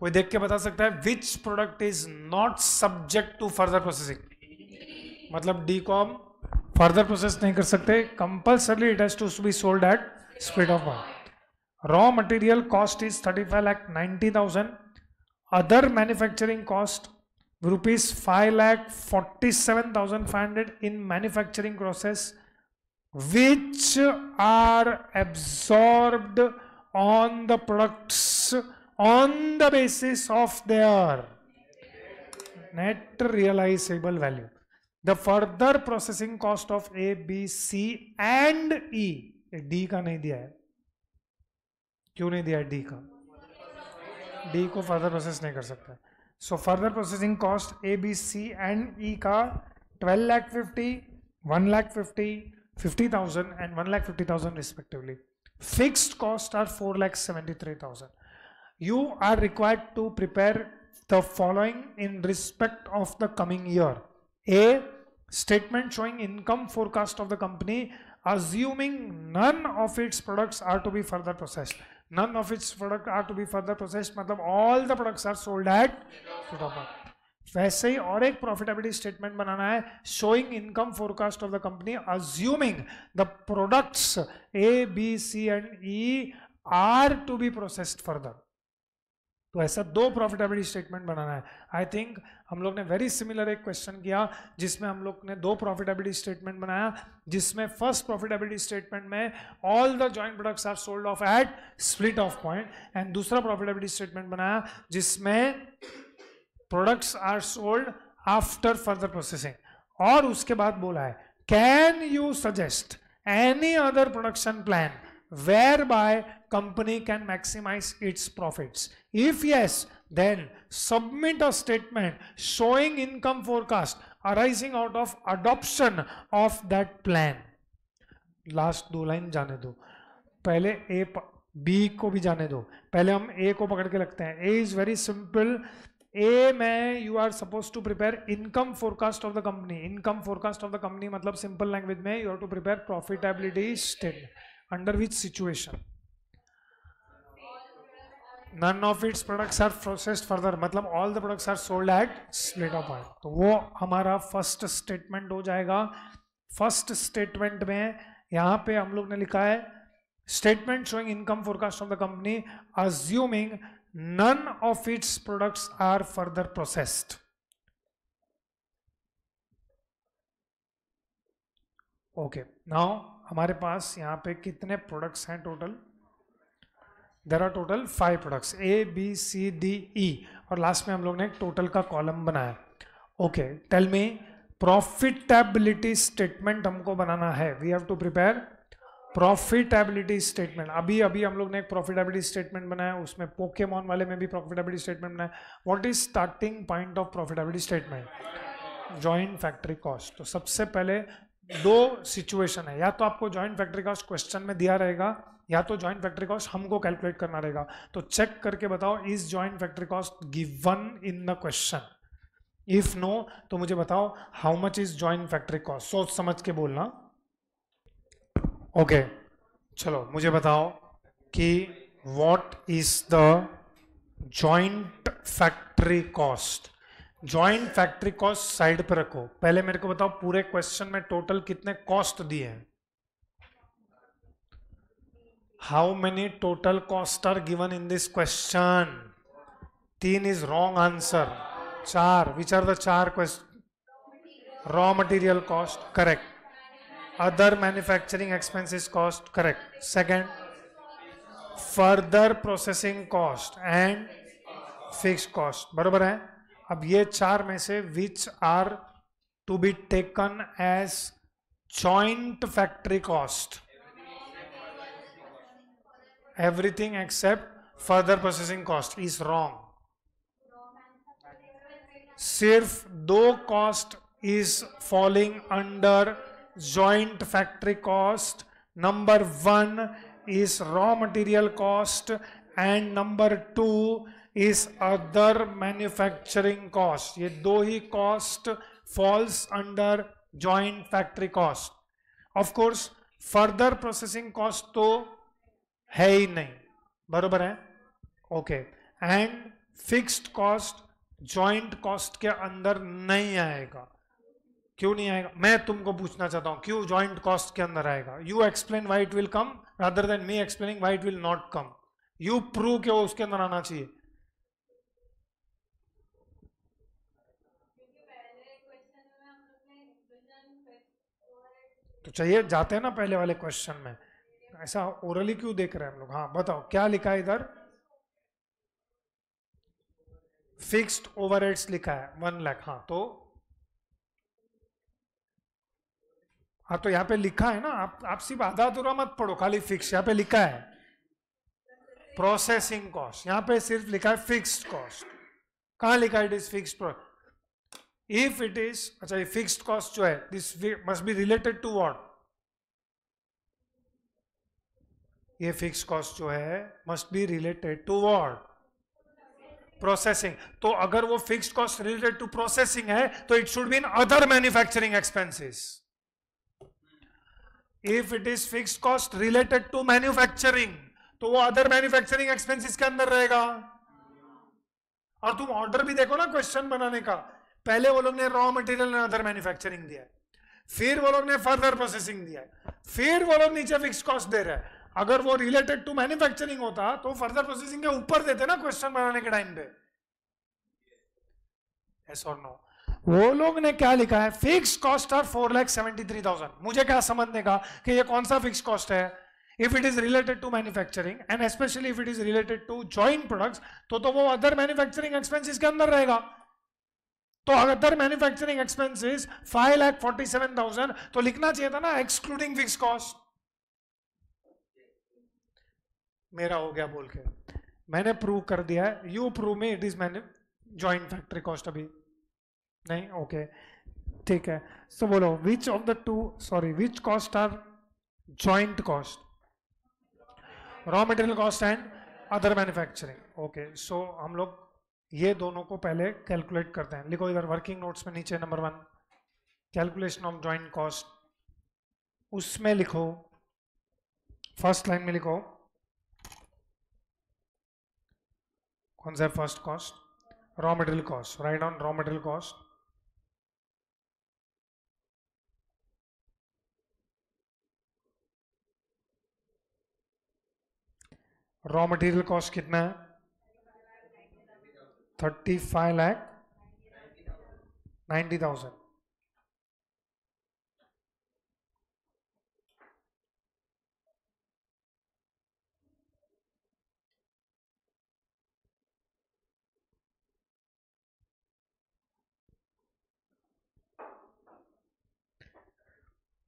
कोई देख के बता सकता है which product is not subject to further processing, मतलब डी को हम फर्दर प्रोसेस नहीं कर सकते, compulsorily it has to be sold at speed of one. Raw material cost is 35,90,000, other manufacturing cost rupees 5,47,500 in manufacturing process, which are absorbed on the products on the basis of their net realizable value. The further processing cost of A, B, C and E, D का नहीं दिया है, क्यों नहीं दिया है D का, D को फर्दर प्रोसेस नहीं कर सकता। So further processing cost A, B, C and E का 12,50,000, 1,50,000, 50,000 and 1,50,000 respectively. Fixed costs are 4,73,000. You are required to prepare the following in respect of the coming year. A, statement showing income forecast of the company assuming none of its products are to be further processed. None of its products are to be further processed मतलब all the products are sold at split off point. वैसे ही और एक प्रॉफिटेबिलिटी स्टेटमेंट बनाना है, showing income forecast of the company assuming the products A B C and E are to be processed further. तो ऐसा दो प्रॉफिटेबिलिटी स्टेटमेंट बनाना है. आई थिंक हम लोग ने वेरी सिमिलर एक क्वेश्चन किया जिसमें हम लोग ने दो प्रॉफिटेबिलिटी स्टेटमेंट बनाया, जिसमें फर्स्ट प्रॉफिटेबिलिटी स्टेटमेंट में all the joint products are sold off at split off point, and दूसरा प्रॉफिटेबिलिटी स्टेटमेंट बनाया जिसमें products are sold after further processing. और उसके बाद बोला है can you suggest any other production plan whereby company can maximize its profits. If yes, then submit a statement showing income forecast arising out of adoption of that plan. Last दो लाइन जाने दो, पहले ए बी को भी जाने दो. पहले हम ए को पकड़ के लगते हैं. A is very simple. A में you are suppose to prepare income forecast of the company. Income forecast of the company मतलब सिंपल लैंग्वेज में you have to prepare profitability statement. Under which situation? None of its products are processed further मतलब all the products are sold at split off point. तो वो हमारा फर्स्ट स्टेटमेंट हो जाएगा. फर्स्ट स्टेटमेंट में यहाँ पे हम लोग ने लिखा है statement showing income forecast of the company assuming none of its products are further processed. Okay, now हमारे पास यहाँ पे कितने प्रोडक्ट्स हैं टोटल? There are total 5 products A B C D E, और लास्ट में हम लोग ने एक टोटल का कॉलम बनाया. Okay, tell me profitability statement हमको बनाना है. We have to prepare profitability statement. अभी हम लोग ने एक प्रॉफिटेबिलिटी स्टेटमेंट बनाया, उसमें पोकेमॉन वाले में भी प्रॉफिटेबिलिटी स्टेटमेंट बनाया. What is starting point of profitability statement? Joint factory cost. तो सबसे पहले दो सिचुएशन है, या तो आपको जॉइंट फैक्ट्री कॉस्ट क्वेश्चन में दिया रहेगा या तो जॉइंट फैक्ट्री कॉस्ट हमको कैलकुलेट करना रहेगा. तो चेक करके बताओ is joint factory cost given in the question. If no तो मुझे बताओ how much is joint factory cost. सोच समझ के बोलना. ओके, चलो मुझे बताओ कि what is the joint factory cost. Joint factory cost side पर रखो. पहले मेरे को बताओ पूरे क्वेश्चन में टोटल कितने कॉस्ट दिए हैं? How many total cost are given in this question? 3 is wrong answer. 4. Which are the 4 question? Raw material cost correct. Other manufacturing expenses cost correct. Second further processing cost and fixed cost बरोबर है. अब ये 4 में से which are to be taken as joint factory cost? Everything except further processing cost is wrong. सिर्फ 2 cost is falling under joint factory cost. Number 1 is raw material cost and number 2 is other manufacturing cost. ये दो ही cost falls under joint factory cost. Of course further processing cost तो है ही नहीं, बरोबर है. Okay, and fixed cost joint cost के अंदर नहीं आएगा. क्यों नहीं आएगा? मैं तुमको पूछना चाहता हूं क्यों जॉइंट कॉस्ट के अंदर आएगा. You explain why it will come rather than me explaining why it will not come. You prove कि वो उसके अंदर आना चाहिए. तो चाहिए जाते हैं ना पहले वाले क्वेश्चन में. ऐसा ओरली क्यों देख रहे हैं हम लोग? हाँ बताओ क्या लिखा है इधर? फिक्स्ड ओवरहेड्स लिखा है 1 लाख. हाँ तो यहाँ पे लिखा है ना. आप सिर्फ आधा अधूरा मत पढ़ो, खाली फिक्स. यहाँ पे लिखा है प्रोसेसिंग कॉस्ट, यहाँ पे सिर्फ लिखा है फिक्स्ड कॉस्ट. कहाँ लिखा है it is fixed? If it is, अच्छा ये फिक्स्ड कॉस्ट जो है this must be related to what? ये फिक्स्ड कॉस्ट जो है must be related to what? Processing. तो अगर वो fixed cost related to processing है तो it should be in other manufacturing expenses. If it is fixed cost related to manufacturing तो वो अदर मैन्युफैक्चरिंग एक्सपेंसेस के अंदर रहेगा। और तुम ऑर्डर भी देखो ना क्वेश्चन बनाने का, पहले वो लोग ने raw material and other manufacturing दिया है, फिर वो लोग ने फर्दर प्रोसेसिंग दिया है, फिर वो लोग नीचे फिक्स कॉस्ट दे रहे हैं। अगर वो रिलेटेड टू मैन्युफैक्चरिंग होता तो फर्दर प्रोसेसिंग के ऊपर देते ना क्वेश्चन बनाने के टाइम पे। यस और नो? वो लोग ने क्या लिखा है, फिक्स कॉस्ट आर 4,73,000। मुझे क्या समझने का कि ये कौन सा फिक्स कॉस्ट है? If it is related to manufacturing and specially if it is related to joint products तो वो अदर मैन्युफैक्चरिंग एक्सपेंसेस के अंदर रहेगा। तो अदर मैन्युफैक्चरिंग एक्सपेंसेस 5,47,000 तो लिखना चाहिए था ना एक्सक्लूडिंग फिक्स कॉस्ट। मेरा हो गया बोल के, मैंने प्रूव कर दिया है। यू प्रूव में इट इज मैंने जॉइंट फैक्ट्री कॉस्ट अभी नहीं। ओके ठीक है, सो बोलो which of the two, sorry which cost are joint cost? Raw material cost and other manufacturing. Okay so हम लोग ये दोनों को पहले कैलकुलेट करते हैं। लिखो इधर वर्किंग नोट्स में नीचे number 1 calculation of joint cost, उसमें लिखो फर्स्ट लाइन में लिखो कौन सा first cost? Raw material cost. Right on raw material cost. Raw material cost कितना है? 35,90,000।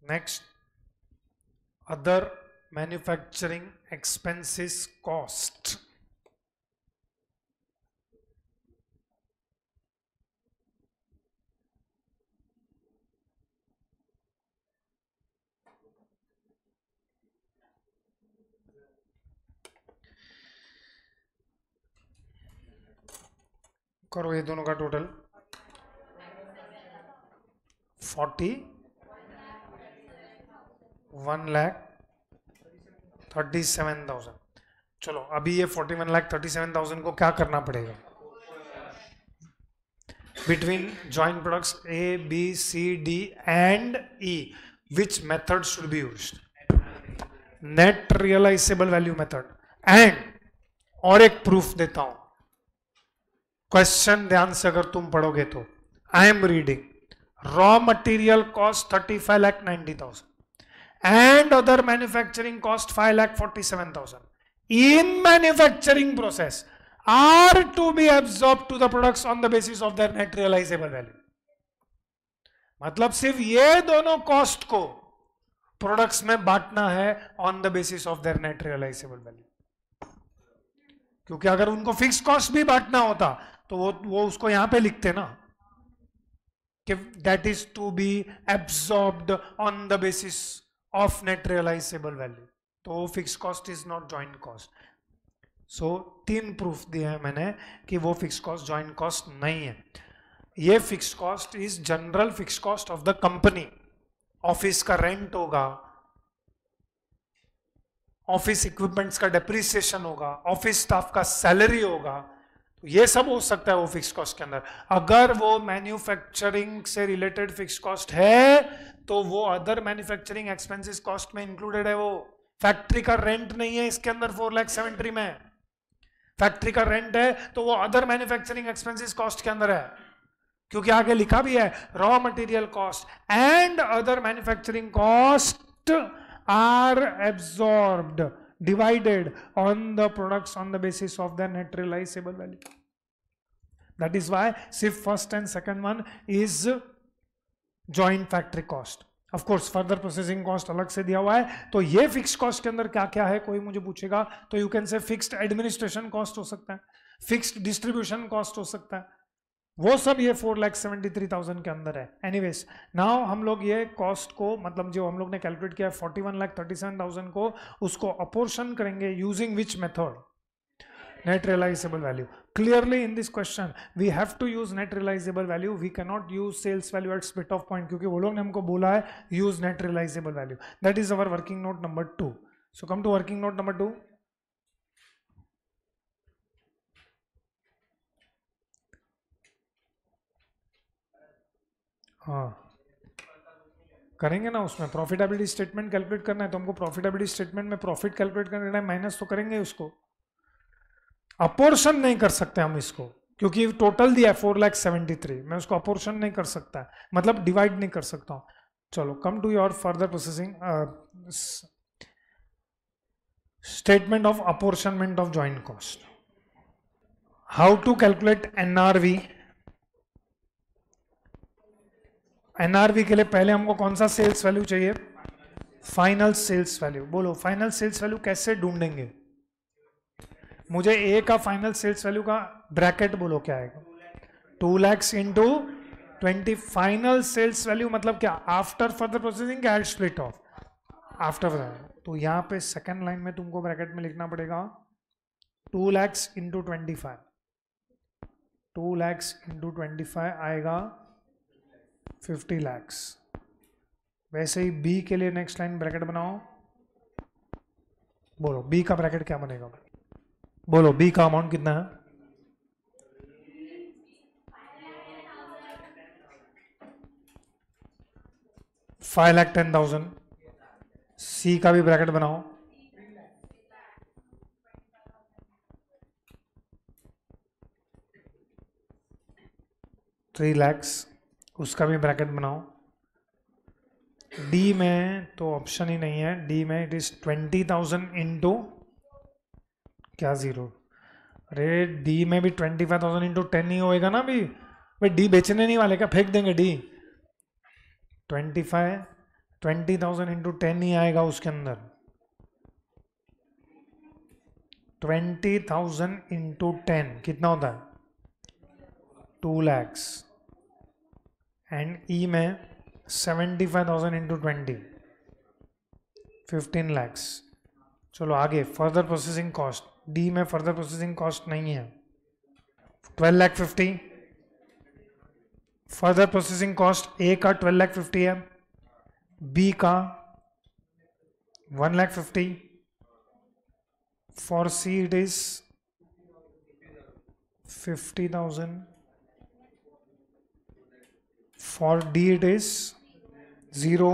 Next other manufacturing expenses cost. करो ये दोनों का टोटल 41,37,000। चलो अभी ये 41,37,000 को क्या करना पड़ेगा? Between joint products A B C D and E which method should be used? Net realisable value method. And और एक प्रूफ देता हूं, क्वेश्चन ध्यान से अगर तुम पढ़ोगे तो I am reading raw material cost 35,90,000 and other manufacturing cost 5,47,000 in manufacturing process are to be absorbed to the products on the basis of their net realizable value। मतलब सिर्फ ये दोनों कॉस्ट को प्रोडक्ट्स में बांटना है on the basis of their net realisable value. क्योंकि अगर उनको फिक्स कॉस्ट भी बांटना होता तो वो उसको यहां पे लिखते ना कि that is to be absorbed on the basis of net realisable value, तो fix cost is not joint cost. So 3 proof दिए हैं मैंने कि वो फिक्स कॉस्ट जॉइंट कॉस्ट नहीं है। ये fix cost is general fix cost of the company. Office का रेंट होगा, ऑफिस इक्विपमेंट्स का डेप्रिसिएशन होगा, ऑफिस स्टाफ का सैलरी होगा, तो ये सब हो सकता है वो फिक्स कॉस्ट के अंदर। अगर वो मैन्युफैक्चरिंग से रिलेटेड फिक्स कॉस्ट है तो वो अदर मैन्युफैक्चरिंग एक्सपेंसेस कॉस्ट में इंक्लूडेड है। वो फैक्ट्री का रेंट नहीं है इसके अंदर 4,70,000 में, फैक्ट्री का रेंट है तो वो अदर मैन्युफैक्चरिंग एक्सपेंसेस कॉस्ट के अंदर है, क्योंकि आगे लिखा भी है raw material cost and other manufacturing cost are absorbed divided on the products on the basis of their net realizable value. That is why सिर्फ first and second one is joint factory cost. Of course further processing cost अलग से दिया हुआ है। तो ये fixed cost के अंदर क्या क्या है कोई मुझे पूछेगा तो you can say fixed administration cost हो सकता है, fixed distribution cost हो सकता है, वो सब ये 4,73,000 के अंदर है। एनीवेज नाउ हम लोग ये कॉस्ट को मतलब जो हम लोग ने कैलकुलेट किया 41,37,000 को उसको अपोर्शन करेंगे using which method? net realizable value. Clearly in this question we have to use net realizable value. We cannot use sales value at split off point क्योंकि वो लोग ने हमको बोला है use net realizable value. That is our working note number 2. So come to working note number 2. हाँ करेंगे ना, उसमें प्रॉफिटेबिलिटी स्टेटमेंट कैलकुलेट करना है तो हमको प्रॉफिटेबिलिटी स्टेटमेंट में प्रॉफिट कैलकुलेट करना है, माइनस तो करेंगे उसको. अपोर्शन नहीं कर सकते हम इसको क्योंकि टोटल दिया है 4,73,000, मैं उसको अपोर्शन नहीं कर सकता, मतलब डिवाइड नहीं कर सकता हूँ. चलो come to your further processing. Statement of apportionment of joint cost. How to calculate NRV. NRV के लिए पहले हमको कौन सा सेल्स वैल्यू चाहिए? Final sales value. बोलो फाइनल सेल्स वैल्यू कैसे ढूंढेंगे? मुझे ए का फाइनल सेल्स वैल्यू का ब्रैकेट बोलो क्या आएगा? 2 lakhs into 20. Final sales value मतलब क्या? आफ्टर फर्दर प्रोसेसिंग क्या? Split off after. तो यहाँ पे सेकंड लाइन में तुमको ब्रैकेट में लिखना पड़ेगा 2 lakhs इंटू 25. 2 lakhs इंटू 25 आएगा 50 lakhs. वैसे ही बी के लिए नेक्स्ट लाइन ब्रैकेट बनाओ. बोलो बी का ब्रैकेट क्या बनेगा? बोलो बी का अमाउंट कितना है? $5,10,000. सी का भी ब्रैकेट बनाओ. $3 lakhs. उसका भी ब्रैकेट बनाओ. डी में तो ऑप्शन ही नहीं है. डी में इट इज 20,000 इंटू क्या 0. अरे डी में भी 25,000 इंटू 10 ही होएगा ना अभी. भाई डी बेचने नहीं वाले, क्या फेंक देंगे डी? 20,000 इंटू 10 ही आएगा उसके अंदर. 20,000 इंटू 10 कितना होता है? 2 lakhs. एंड ई में 75,000 इंटू 20 15 lakhs. चलो आगे फर्दर प्रोसेसिंग कॉस्ट. डी में फर्दर प्रोसेसिंग कॉस्ट नहीं है. 12,50,000. फर्दर प्रोसेसिंग कॉस्ट ए का 12,50,000 है, बी का 1,50,000. For see it is 50,000. For D it is 0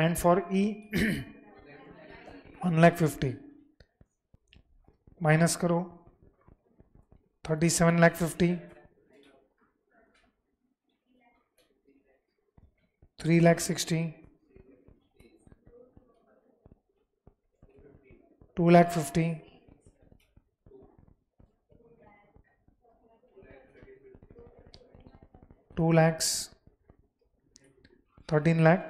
and for E 1,50,000. Minus करो 37,50,000. 3,60,000. 2,50,000. 2 lakhs. 13 lakh.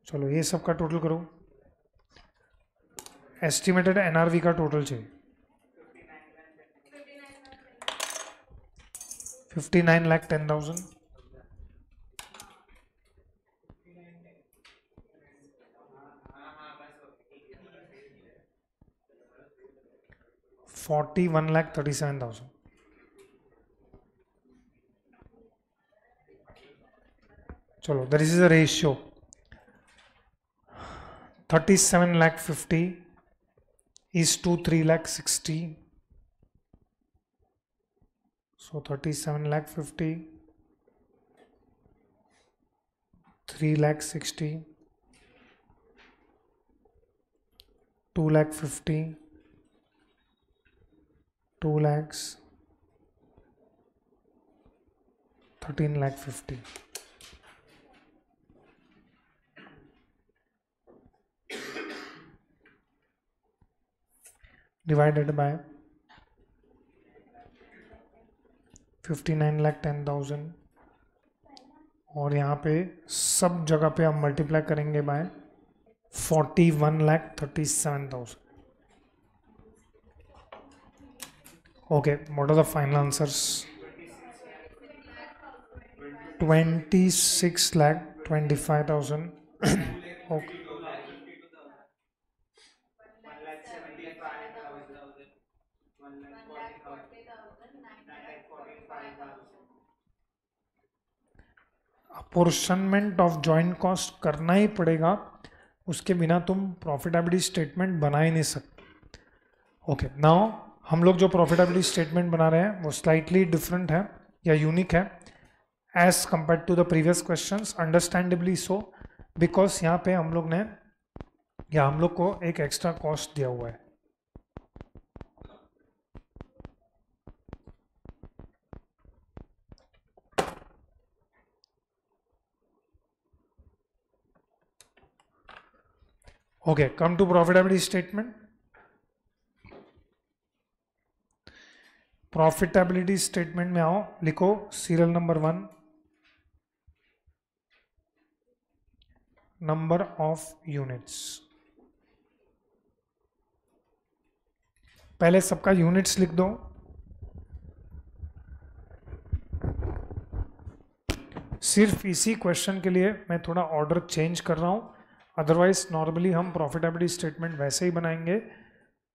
चलो ये सब का टोटल करो. एस्टिमेटेड एनआरवी का टोटल चाहिए 59,10,000. 41,37,000. चलो there is a ratio 37,50,000 is to 3,60,000. so 37,50,000 3,60,000 2,50,000 2 lakhs 13,50,000. Divided by 59,10,000 और यहाँ पे सब जगह पे हम मल्टीप्लाई करेंगे by 41,37,000. Okay, what are the final answers? 26,25,000. Okay apportionment of joint cost करना ही पड़ेगा, उसके बिना तुम प्रॉफिटेबिलिटी स्टेटमेंट बना ही नहीं सकते. ओके, नाउ हम लोग जो प्रॉफिटेबिलिटी स्टेटमेंट बना रहे हैं वो स्लाइटली डिफरेंट है या यूनिक है as compare to the previous questions. Understandably so, because यहाँ पे हम लोग ने या हम लोग को एक एक्स्ट्रा कॉस्ट दिया हुआ है. Okay, come to profitability statement. Profitability statement में आओ, लिखो serial number 1, number of units. पहले सबका यूनिट्स लिख दो. सिर्फ इसी क्वेश्चन के लिए मैं थोड़ा ऑर्डर चेंज कर रहा हूं, अदरवाइज नॉर्मली हम प्रॉफिटेबिलिटी स्टेटमेंट वैसे ही बनाएंगे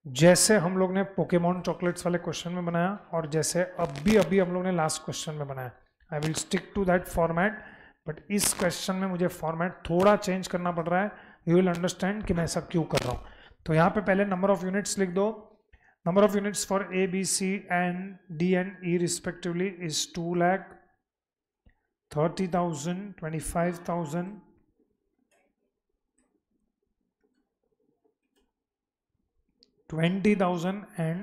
जैसे हम लोग ने पोकेमॉन चॉकलेट्स वाले क्वेश्चन में बनाया और जैसे अभी हम लोग ने लास्ट क्वेश्चन में बनाया. I will stick to that format, but इस क्वेश्चन में मुझे फॉर्मेट थोड़ा चेंज करना पड़ रहा है. यू विल अंडरस्टैंड कि मैं ऐसा क्यों कर रहा हूँ. तो यहाँ पे पहले नंबर ऑफ यूनिट्स लिख दो. Number of units for A, B, C and D and E respectively is 2,00,000, 30,000, 25,000, 20,000 and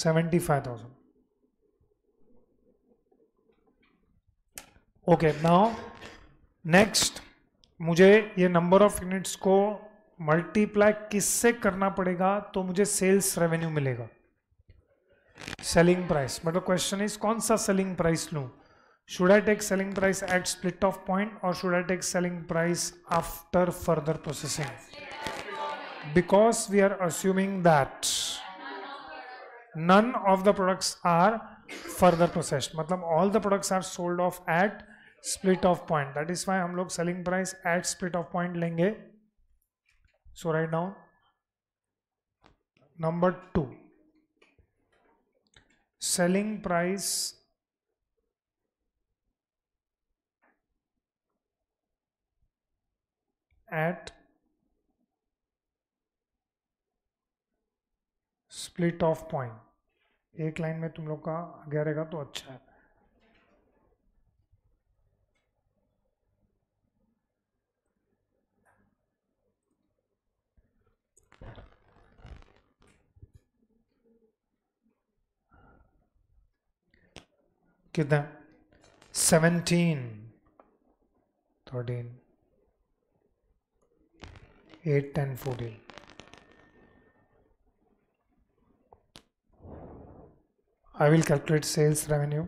75,000. Okay, now next मुझे ये नंबर ऑफ यूनिट्स को मल्टीप्लाई किससे करना पड़ेगा तो मुझे सेल्स रेवेन्यू मिलेगा, selling price. But the question is कौन सा सेलिंग प्राइस लूं? Should I take selling price at split off point or should I take selling price after further processing? Because we are assuming that none of the products are further processed. मतलब all the products are sold off at split off point. That is why हम लोग selling price at split off point लेंगे. So write down number 2. Selling price at split off point. एक लाइन में तुम लोग का आगे रहेगा तो अच्छा है. कितना? 17, 13, 8, 10, 14. I will calculate sales revenue.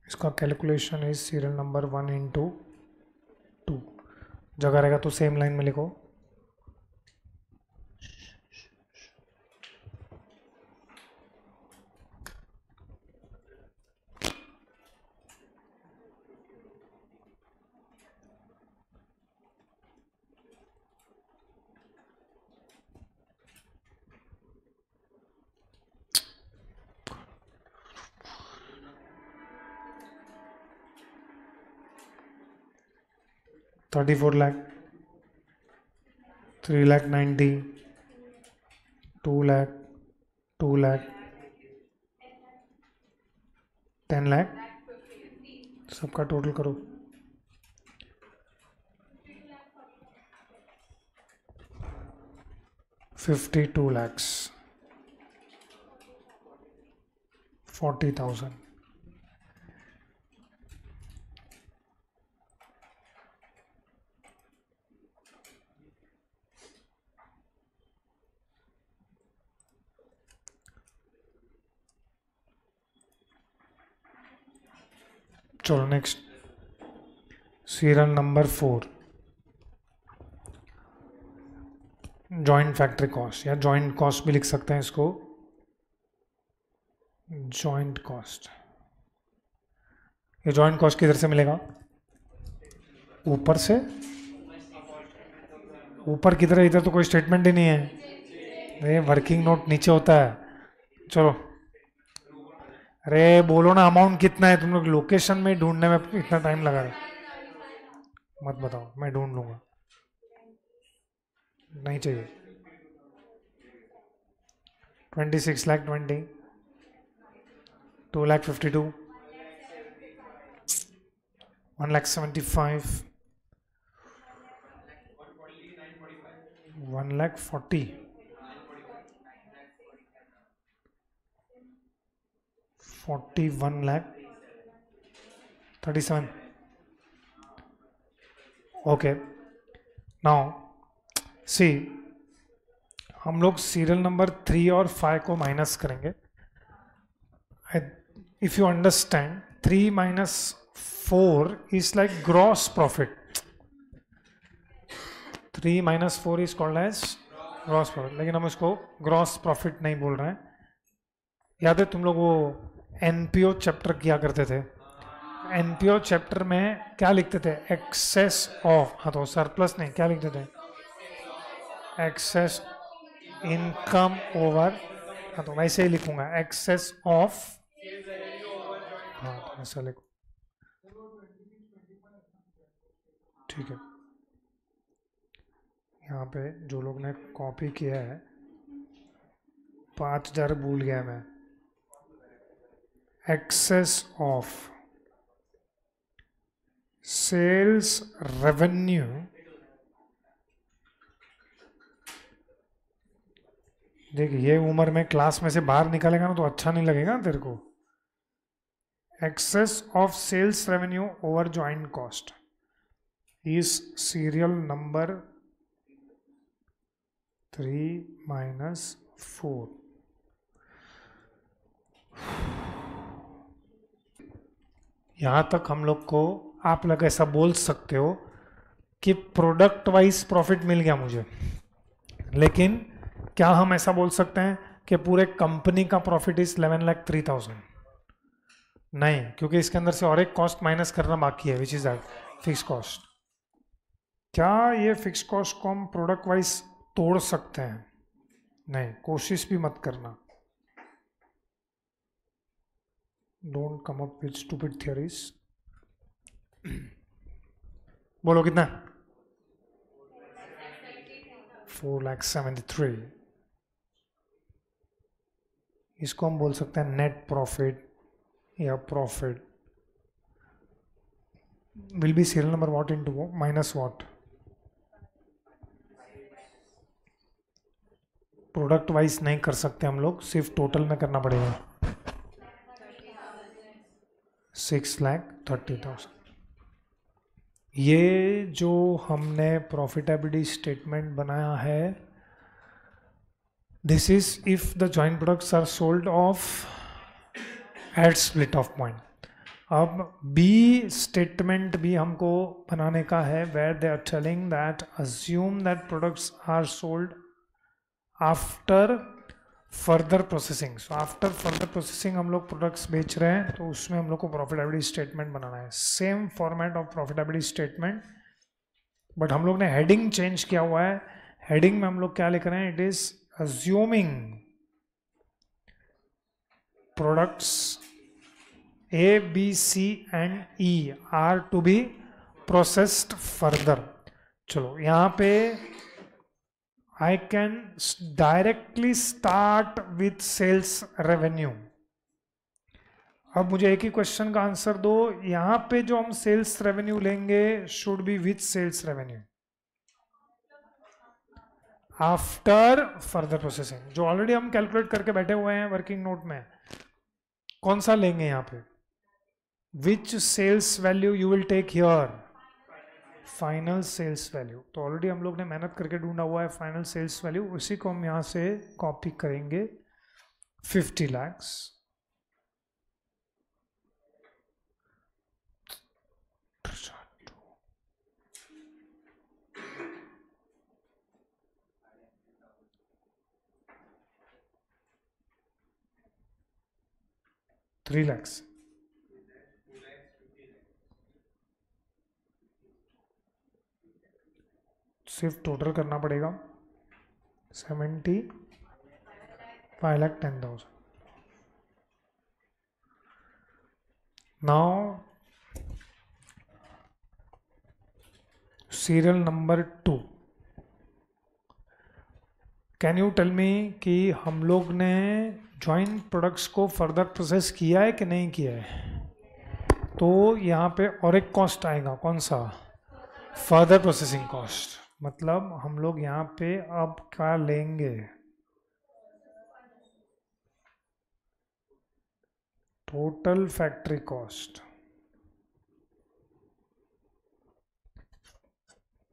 इसका calculation is serial number 1 into 2. जगह रहेगा तो सेम लाइन में लिखो. $34 lakh, 3 lakh 90, 2 lakh, 2 lakh, 10 lakh. सबका टोटल करो. 52 lakhs, 40,000. चलो next, serial number 4, joint factory cost या जॉइंट कॉस्ट भी लिख सकते हैं इसको. जॉइंट कॉस्ट ये जॉइंट कॉस्ट किधर से मिलेगा? ऊपर से। ऊपर किधर है? इधर तो कोई स्टेटमेंट ही नहीं है। अरे वर्किंग नोट नीचे होता है। चलो, अरे बोलो ना अमाउंट कितना है, तुम लोग लोकेशन में ढूंढने में इतना टाइम लगा रहे हो। मत बताओ, मैं ढूंढ लूंगा। नहीं चाहिए। 26,20, 2,52,000, 1,75,000, 1,40,000, 41,37,000। ओके, नाउ सी, हम लोग सीरियल नंबर 3 और 5 को माइनस करेंगे। If you understand, 3 minus 4 is like gross profit. 3 minus 4 is called as gross profit, लेकिन हम इसको ग्रॉस प्रॉफिट नहीं बोल रहे हैं। याद है तुम लोग वो एनपीओ चैप्टर किया करते थे? एनपीओ चैप्टर में क्या लिखते थे? एक्सेस ऑफ, हाँ तो सरप्लस नहीं, क्या लिखते थे? एक्सेस इनकम ओवर, हाँ तो वैसे ही लिखूंगा, एक्सेस ऑफ, हाँ तो ऐसा लिखो, ठीक है। यहाँ पे जो लोग ने कॉपी किया है, 5,000 भूल गया मैं। एक्सेस ऑफ सेल्स रेवेन्यू देख, ये उम्र में क्लास में से बाहर निकालेगा ना तो अच्छा नहीं लगेगा तेरे को। Excess of sales revenue over joint cost is serial number 3-4। यहां तक हम लोग को आप लोग ऐसा बोल सकते हो कि प्रोडक्ट वाइज प्रॉफिट मिल गया मुझे, लेकिन क्या हम ऐसा बोल सकते हैं कि पूरे कंपनी का प्रॉफिट इज 11,03,000? नहीं, क्योंकि इसके अंदर से और एक कॉस्ट माइनस करना बाकी है, which is that fix cost. क्या ये फिक्स कॉस्ट को हम प्रोडक्ट वाइज तोड़ सकते हैं? नहीं, कोशिश भी मत करना। Don't come up with stupid theories. बोलो कितना? 4,73,000। इसको हम बोल सकते हैं नेट प्रॉफिट या profit. Will be serial number what into minus what? Product wise नहीं कर सकते हम लोग, सिर्फ टोटल में करना पड़ेगा। 6,30,000। ये जो हमने प्रॉफिटेबिलिटी स्टेटमेंट बनाया है, this is if the joint products are sold off at split off point. अब बी स्टेटमेंट भी हमको बनाने का है, where they are telling that assume that products are sold after further processing. So after further processing हम लोग प्रोडक्ट्स बेच रहे हैं, तो उसमें हम लोग को प्रॉफिटेबिलिटी स्टेटमेंट बनाना है। Same format of profitability statement, but हम लोग ने हेडिंग चेंज किया हुआ है। हेडिंग में हम लोग क्या लिख रहे हैं? It is assuming products A, B, C and E are to be processed further। चलो यहाँ पे I can directly start with sales revenue। अब मुझे एक ही क्वेश्चन का आंसर दो, यहाँ पे जो हम सेल्स रेवेन्यू लेंगे should be with sales revenue after further processing. जो ऑलरेडी हम कैलकुलेट करके बैठे हुए हैं वर्किंग नोट में, कौन सा लेंगे यहाँ पे? Which sales value you will take here? Final sales value. तो ऑलरेडी हम लोग ने मेहनत करके ढूंढा हुआ है फाइनल सेल्स वैल्यू, उसी को हम यहां से कॉपी करेंगे। 50 lakhs, $3 lakhs, सिर्फ टोटल करना पड़ेगा 75,10,000. Now serial number 2. Can you tell me कि हम लोग ने जॉइंट प्रोडक्ट्स को फर्दर प्रोसेस किया है कि नहीं किया है? तो यहाँ पे और एक कॉस्ट आएगा, कौन सा? Further processing cost. मतलब हम लोग यहाँ पे अब क्या लेंगे? Total factory cost.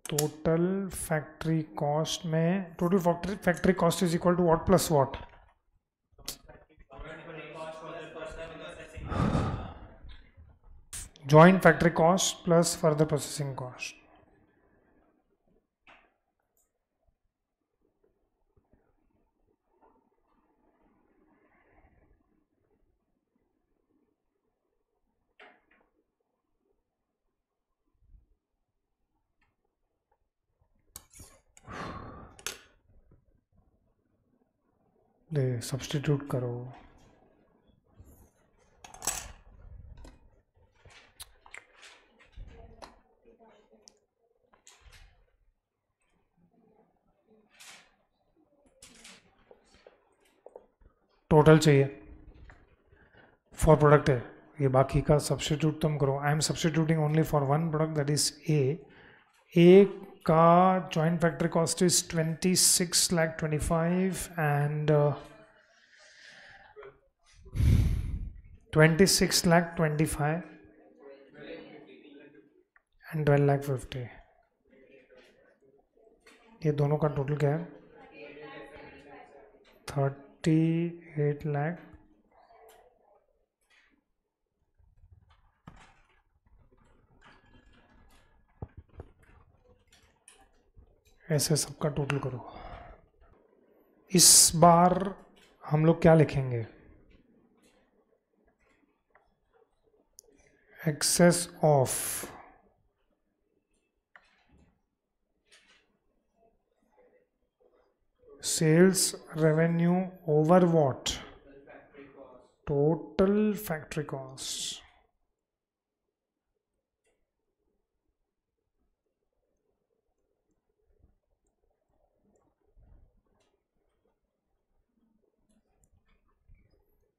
Total factory cost में total factory cost is equal to what plus what? Joint factory cost plus further processing cost. ले सब्स्टिट्यूट करो. टोटल चाहिए फॉर प्रोडक्ट है, ये बाकी का सब्स्टिट्यूट तुम करो. I am substituting only for one product, that is A का joint factory cost is 26,25,000 and 26,25,000 and 12,50,000. ये दोनों का टोटल क्या है? 38 लाख. ऐसे सबका टोटल करो. इस बार हम लोग क्या लिखेंगे? Excess of sales revenue over what? Total factory cost.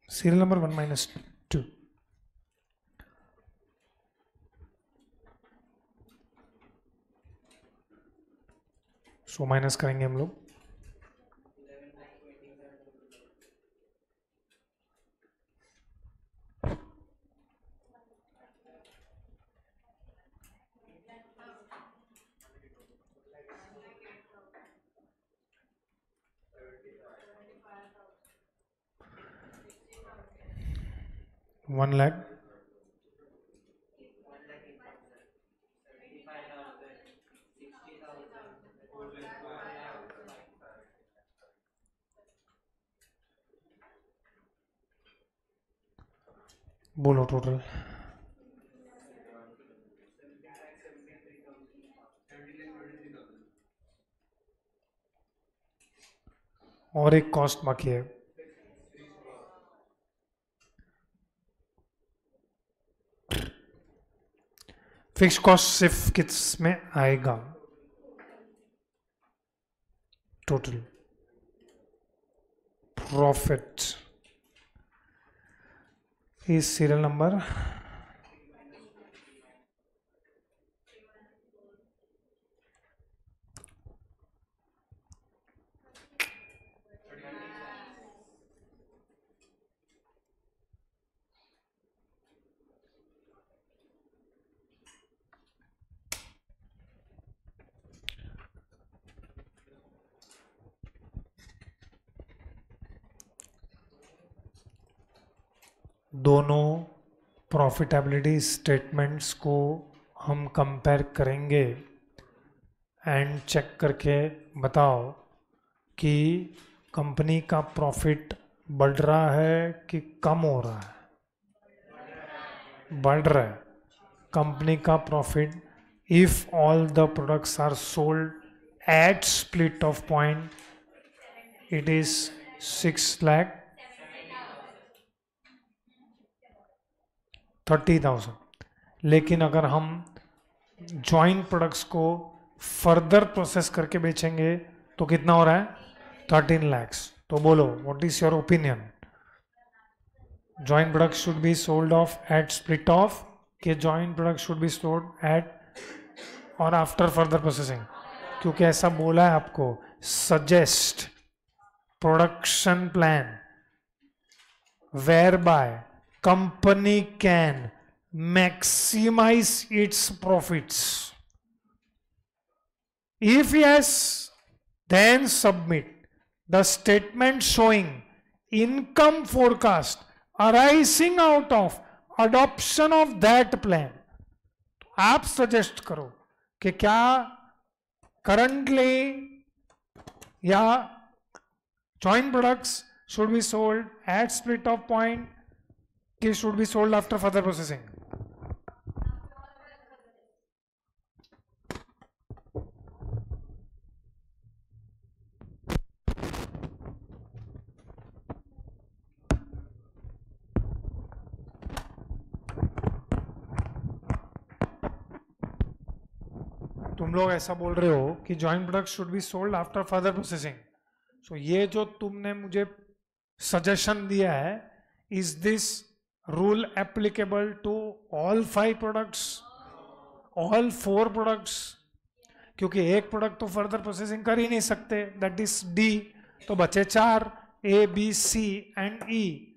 serial number 1 minus 2. So minus करेंगे हम लोग. $1 lakh. बोलो टोटल. और एक कॉस्ट बाकी है. फिक्स कॉस्ट सिर्फ किस में आएगा? Total profit is serial number दोनों प्रॉफिटेबिलिटी स्टेटमेंट्स को हम कंपेयर करेंगे एंड चेक करके बताओ कि कंपनी का प्रॉफिट बढ़ रहा है कि कम हो रहा है? बढ़ रहा है. कंपनी का profit if all the products are sold at split off point it is 6,30,000. लेकिन अगर हम जॉइंट प्रोडक्ट्स को फर्दर प्रोसेस करके बेचेंगे तो कितना हो रहा है? 13 lakhs. तो बोलो what is your opinion? Joint product should be sold off at split off कि joint product should be sold at और आफ्टर फर्दर प्रोसेसिंग? क्योंकि ऐसा बोला है आपको, suggest production plan whereby company can maximize its profits. If yes, then submit the statement showing income forecast arising out of adoption of that plan. आप सजेस्ट करो कि क्या करंटली या joint products should be sold at split off point कि should be sold after further processing? तुम लोग ऐसा बोल रहे हो कि joint product should be sold after further processing. So ये जो तुमने मुझे सजेशन दिया है, is this rule applicable to all 5 products, all 4 products? क्योंकि एक प्रोडक्ट तो फर्दर प्रोसेसिंग कर ही नहीं सकते, दैट इज डी. तो बचे 4, ए बी सी एंड ई.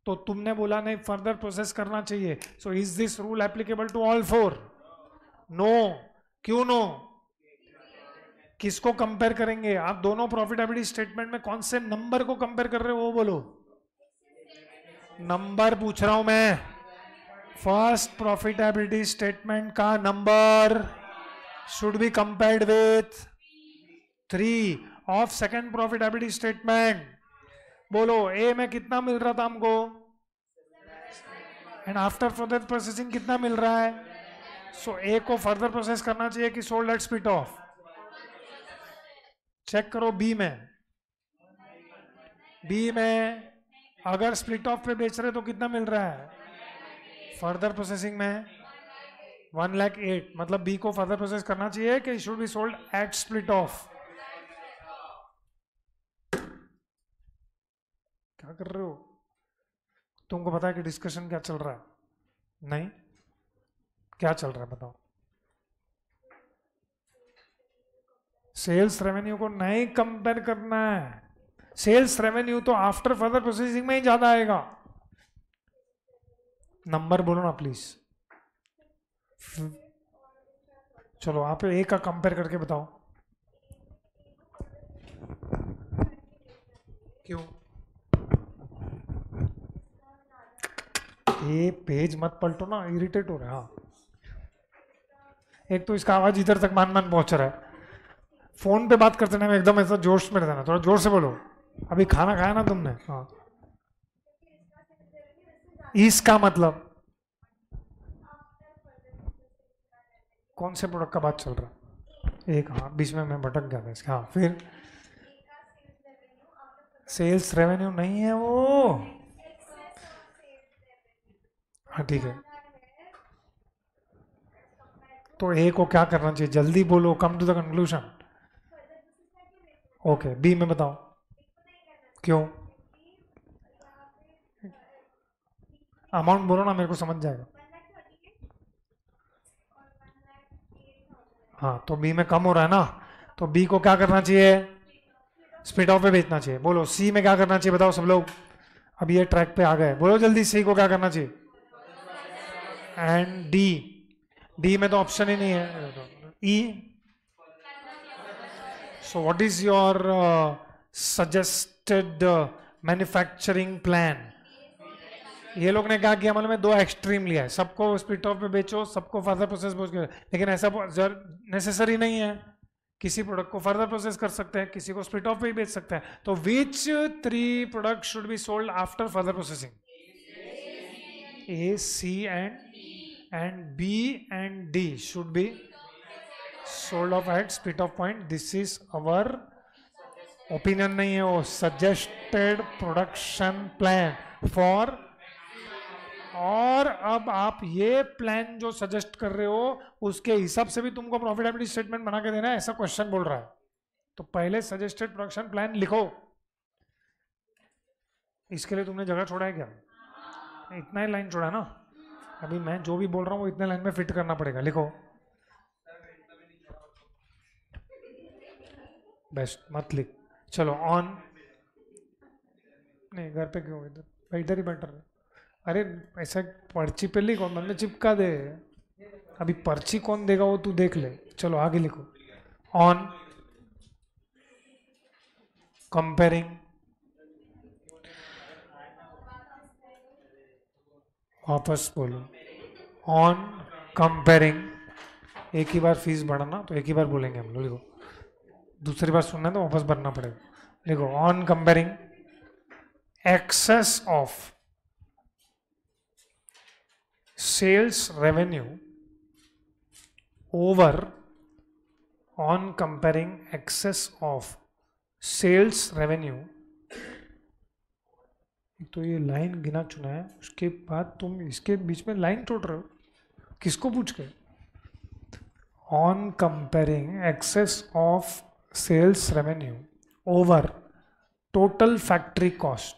तो तुमने बोला नहीं फर्दर प्रोसेस करना चाहिए. So is this rule applicable to all 4? No. क्यों नो? किसको कंपेयर करेंगे आप? दोनों प्रॉफिटेबिलिटी स्टेटमेंट में कौन से नंबर को कंपेयर कर रहे हो वो बोलो. नंबर पूछ रहा हूं मैं. फर्स्ट प्रॉफिटेबिलिटी स्टेटमेंट का number should be compared with 3 of second profitability statement. बोलो ए में कितना मिल रहा था हमको एंड आफ्टर फर्दर प्रोसेसिंग कितना मिल रहा है? सो ए को फर्दर प्रोसेस करना चाहिए कि sold at split off? Check करो बी में. बी में अगर स्प्लिट ऑफ पे बेच रहे तो कितना मिल रहा है? फर्दर प्रोसेसिंग में 1,08,000. मतलब बी को फर्दर प्रोसेस करना चाहिए कि should be sold at split of. क्या कर रहे हो? तुमको पता है कि डिस्कशन क्या चल रहा है? नहीं. क्या चल रहा है बताओ? सेल्स रेवेन्यू को नहीं कंपेयर करना है. सेल्स रेवेन्यू तो आफ्टर फर्दर प्रोसेसिंग में ही ज्यादा आएगा. नंबर बोलो ना प्लीज. चलो आप ए का कंपेयर करके बताओ. क्यों? ये पेज मत पलटो ना, इरिटेट हो रहा है. हाँ, एक तो इसका आवाज इधर तक मान मान पहुंच रहा है. फोन पे बात करते ना एकदम ऐसा जोश में रहना. थोड़ा जोर से बोलो. अभी खाना खाया ना तुमने? हाँ. इसका मतलब कौन से प्रोडक्ट का बात चल रहा है? एक, हाँ बीच में मैं भटक गया था इसका. हाँ फिर सेल्स रेवेन्यू नहीं है वो. हाँ ठीक है. तो ए को क्या करना चाहिए? जल्दी बोलो, come to the conclusion. Okay, B में बताओ. क्यों? अमाउंट बोलो ना, मेरे को समझ जाएगा. हाँ तो बी में कम हो रहा है ना, तो बी को क्या करना चाहिए? स्प्लिट ऑफ पे बेचना चाहिए. बोलो सी में क्या करना चाहिए बताओ सब लोग. अब ये ट्रैक पे आ गए. बोलो जल्दी, सी को क्या करना चाहिए? And D. डी में तो ऑप्शन ही नहीं है. E. So what is your suggested manufacturing plan? ये लोग ने क्या किया मालूम है? 2 एक्सट्रीम लिया है. सबको स्प्लिट ऑफ पे बेचो, सबको फर्दर प्रोसेस बेचो. लेकिन ऐसा नेसेसरी नहीं है. किसी प्रोडक्ट को फर्दर प्रोसेस कर सकते हैं, किसी को स्प्लिट ऑफ पे ही बेच सकते हैं. तो विच 3 product should be sold after further processing? A, C and B and D should be sold off at split off point, this is our opinion नहीं है वो, सजेस्टेड प्रोडक्शन प्लान फॉर। और अब आप ये प्लान जो सजेस्ट कर रहे हो उसके हिसाब से भी तुमको प्रॉफिटेबिलिटी स्टेटमेंट बना के देना है, ऐसा क्वेश्चन बोल रहा है। तो पहले सजेस्टेड प्रोडक्शन प्लान लिखो। इसके लिए तुमने जगह छोड़ा है क्या? इतना ही लाइन छोड़ा ना। अभी मैं जो भी बोल रहा हूँ वो इतने लाइन में फिट करना पड़ेगा। लिखो, बेस्ट मत लिख। चलो ऑन, नहीं घर पे क्यों, इधर इधर ही बेटर है। अरे ऐसा पर्ची पे लिखो, मन में चिपका दे। अभी पर्ची कौन देगा वो तू देख ले। चलो आगे लिखो, ऑन कंपेयरिंग, वापस बोलो, ऑन कंपेयरिंग। एक ही बार फीस बढ़ाना तो एक ही बार बोलेंगे हम लोग। लिखो, दूसरी बार सुनना है तो वापस भरना पड़ेगा। लिखो, on comparing excess of sales revenue over, on comparing excess of sales revenue। तो ये लाइन गिना चुना है, उसके बाद तुम इसके बीच में लाइन तोड़ रहे हो, किसको पूछ के? On comparing excess of sales revenue over total factory cost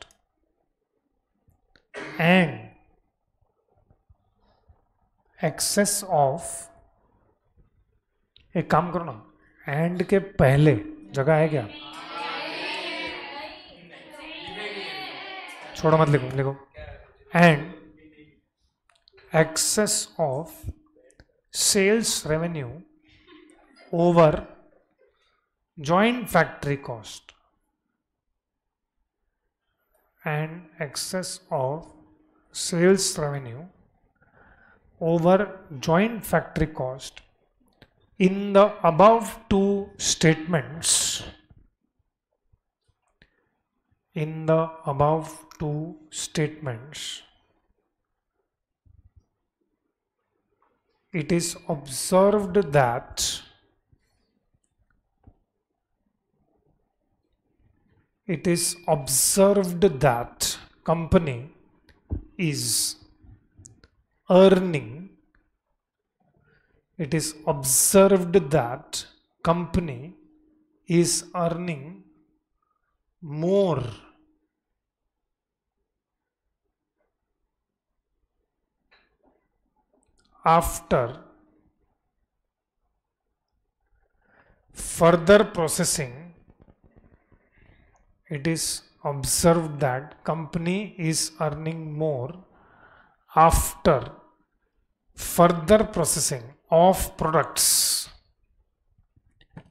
and excess of, एक काम करो ना, एंड के पहले जगह है क्या? छोड़ो मत लिखो, लिखो and excess of sales revenue over joint factory cost and excess of sales revenue over joint factory cost in the above two statements, in the above two statements it is observed that company is earning, it is observed that company is earning more after further processing. It is observed that company is earning more after further processing of products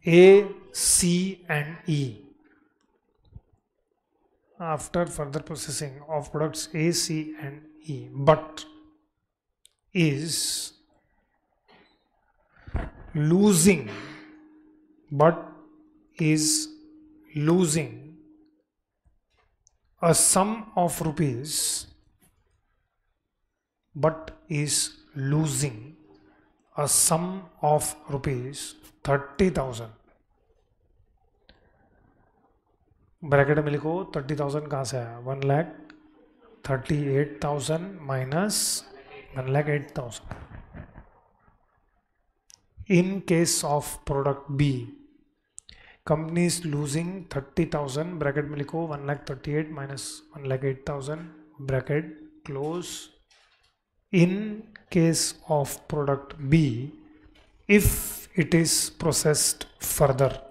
A, C and E. After further processing of products A, C and E, but is losing a sum of rupees, but is losing a sum of rupees 30,000। Bracket में लिखो 30,000 कहाँ से आया? 1,38,000 minus 1,08,000। In case of product B, company is losing 30,000, bracket में लिखो 1,38,000 minus 1,08,000, bracket close। In case of product B, if it is processed further,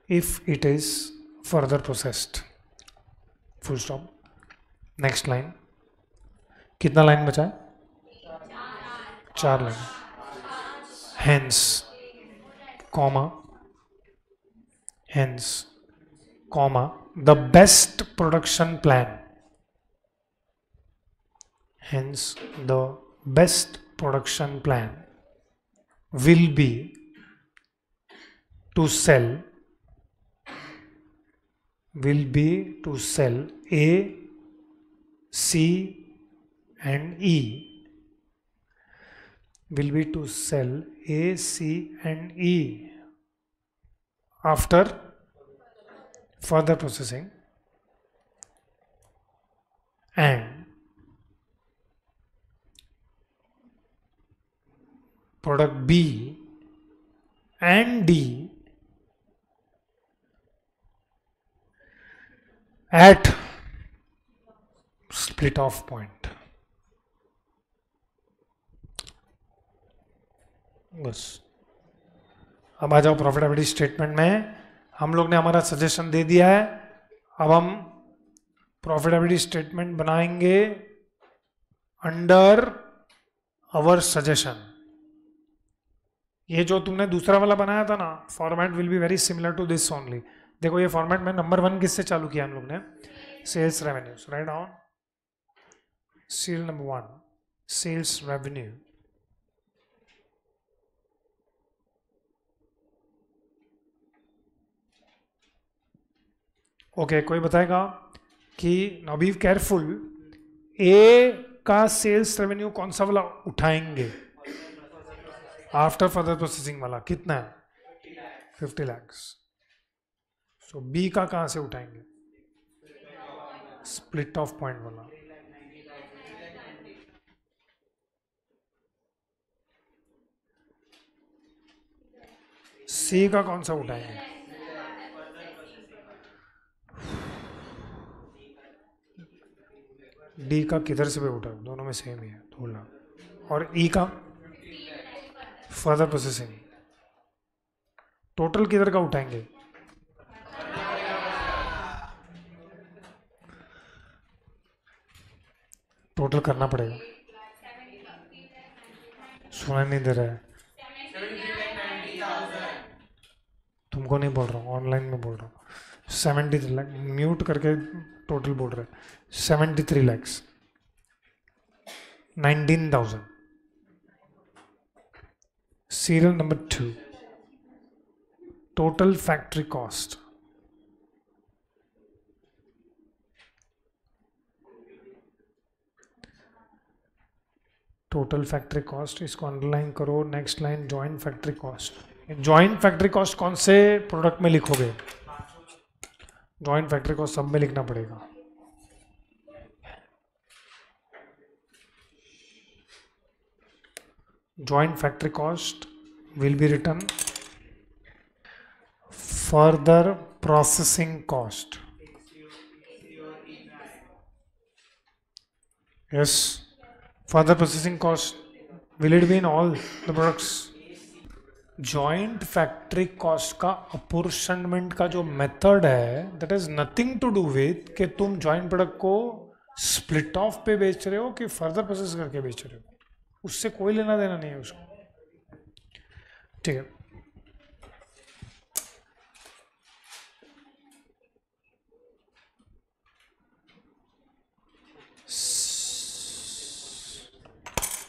if it is further processed, full stop। Next line, कितना लाइन बचा है? 4 line. hence comma the best production plan, hence the best production plan will be to sell A, C and E will be to sell A, C and E after further processing, and product B and D at split off point. बस अब आ जाओ प्रॉफिटेबिलिटी स्टेटमेंट में. हम लोग ने हमारा सजेशन दे दिया है. अब हम प्रॉफिटेबिलिटी स्टेटमेंट बनाएंगे अंडर आवर सजेशन. ये जो तुमने दूसरा वाला बनाया था ना, format will be very similar to this only. देखो ये फॉर्मेट में नंबर 1 किससे चालू किया हम लोग ने? Sales revenues. Write down serial number 1 sales revenue. Okay कोई बताएगा कि नाउ बी केयरफुल, ए का सेल्स रेवेन्यू कौन सा वाला उठाएंगे? आफ्टर फर्दर प्रोसेसिंग वाला. कितना है? 50 lakhs. सो बी का कहां से उठाएंगे? स्प्लिट ऑफ पॉइंट वाला. सी का कौन सा उठाएंगे? डी का किधर से भी उठा? दोनों में सेम ही है 2 लाख. और ई का फर्दर प्रोसेसिंग. टोटल किधर का उठाएंगे? टोटल करना पड़ेगा. सुना नहीं दे रहा है. तुमको नहीं बोल रहा हूँ, ऑनलाइन में बोल रहा हूँ. 73 लाख म्यूट करके टोटल बोल रहे. 73 lakhs 19,000. Serial number 2 total factory cost. Total factory cost. इसको अंडरलाइन करो. Next line joint factory cost. Joint factory cost कौन से प्रोडक्ट में लिखोगे? जॉइंट फैक्ट्री कॉस्ट सब में लिखना पड़ेगा. Joint factory cost will be written further processing cost. Yes, further processing cost. Will it be in all the products? Joint factory cost का apportionment का जो method है, that is nothing to do with कि तुम joint product को split off पे बेच रहे हो कि further process करके बेच रहे हो. उससे कोई लेना देना नहीं है उसको. ठीक है.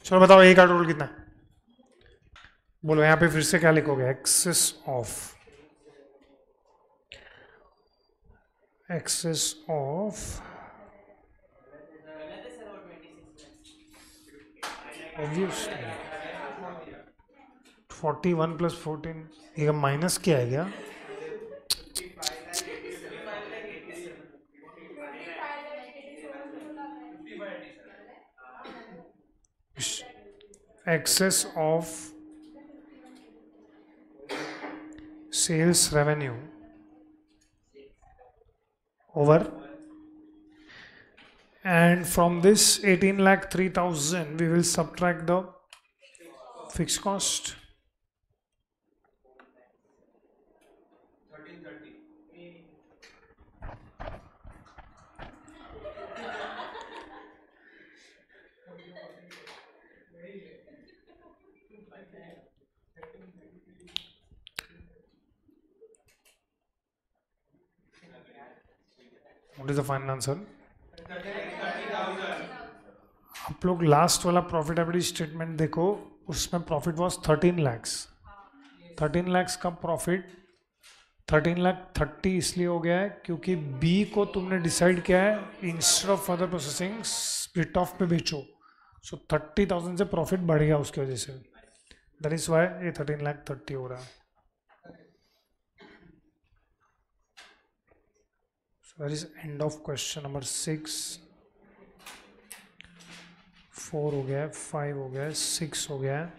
चलो बताओ ए का टोटल कितना है? बोलो यहां पे फिर से क्या लिखोगे? Excess of obviously 41 plus 14. ये माइनस क्या है क्या? excess of sales revenue over, and from this 18,03,000 we will subtract the fixed cost. What is the final answer? आप लोग लास्ट वाला प्रॉफिटेबिलिटी स्टेटमेंट देखो, उसमें प्रॉफिट वॉज 13 lakhs. 13 lakhs का प्रॉफिट 13,30,000 इसलिए हो गया है क्योंकि बी को तुमने डिसाइड किया है instead of further processing split off पे बेचो. सो 30,000 से प्रॉफिट बढ़ गया उसकी वजह से. दैट इज वाई ये 13,30,000 हो रहा है. So that is end of question number 6. 4 हो गया, 5 हो गया, 6 हो गया.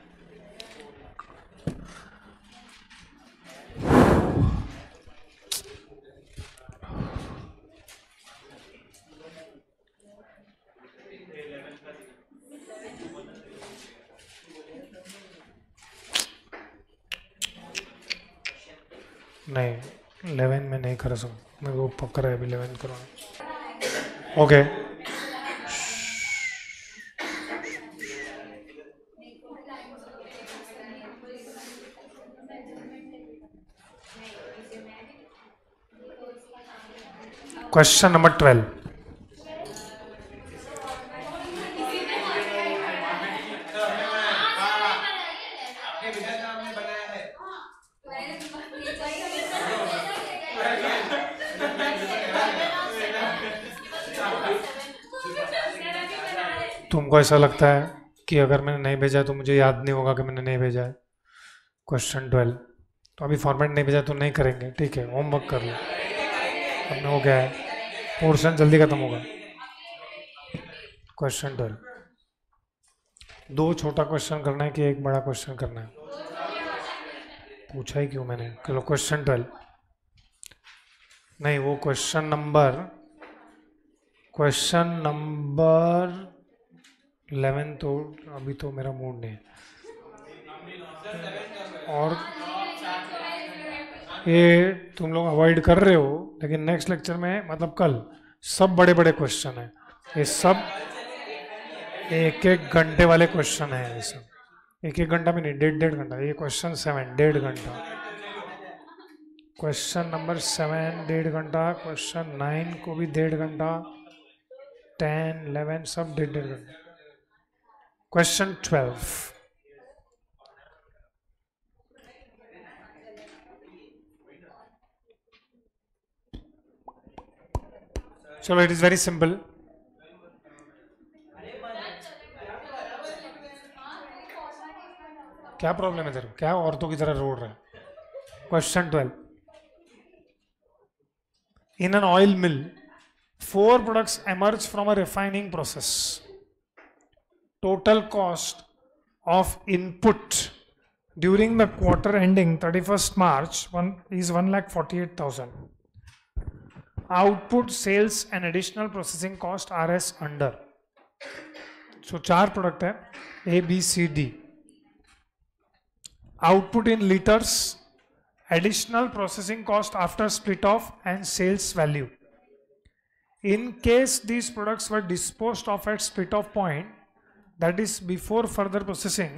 नहीं 11 में नहीं कर सकूँ, मेरे को पकड़ है अभी 11 करवाना. Okay question number 12. तुमको ऐसा लगता है कि अगर मैंने नहीं भेजा तो मुझे याद नहीं होगा कि मैंने नहीं भेजा है. क्वेश्चन 12 तो अभी फॉर्मेट नहीं भेजा तो नहीं करेंगे, ठीक है, होमवर्क कर लो. हमने हो गया है, पोर्शन जल्दी खत्म होगा. क्वेश्चन 12 दो छोटा क्वेश्चन करना है कि एक बड़ा क्वेश्चन करना है? पूछा ही क्यों मैंने. चलो क्वेश्चन 12 नहीं, वो क्वेश्चन नंबर 11 तो अभी तो मेरा मूड नहीं है. और ये तुम लोग अवॉइड कर रहे हो, लेकिन नेक्स्ट लेक्चर में मतलब कल सब बड़े बड़े क्वेश्चन हैं. ये सब 1-1 घंटे वाले क्वेश्चन है. ये सब 1-1 घंटा भी नहीं, 1.5 घंटा. ये क्वेश्चन 7 1.5 घंटा. क्वेश्चन नंबर 7 1.5 घंटा. क्वेश्चन 9 को भी 1.5 घंटा. 10 11 सब 1.5 घंटा. क्वेश्चन 12 चलो, इट इज वेरी सिंपल. क्या प्रॉब्लम है तेरे को? क्या औरतों की तरह रोड रहा है? Question 12 in an oil mill 4 products emerge from a refining process. Total cost of input during the quarter ending 31st March is 1,48,000. Output, sales and additional processing cost are as under. So 4 product है A, B, C, D. Output in liters, additional processing cost after split off and sales value. In case these products were disposed of at split off point, that is before further processing,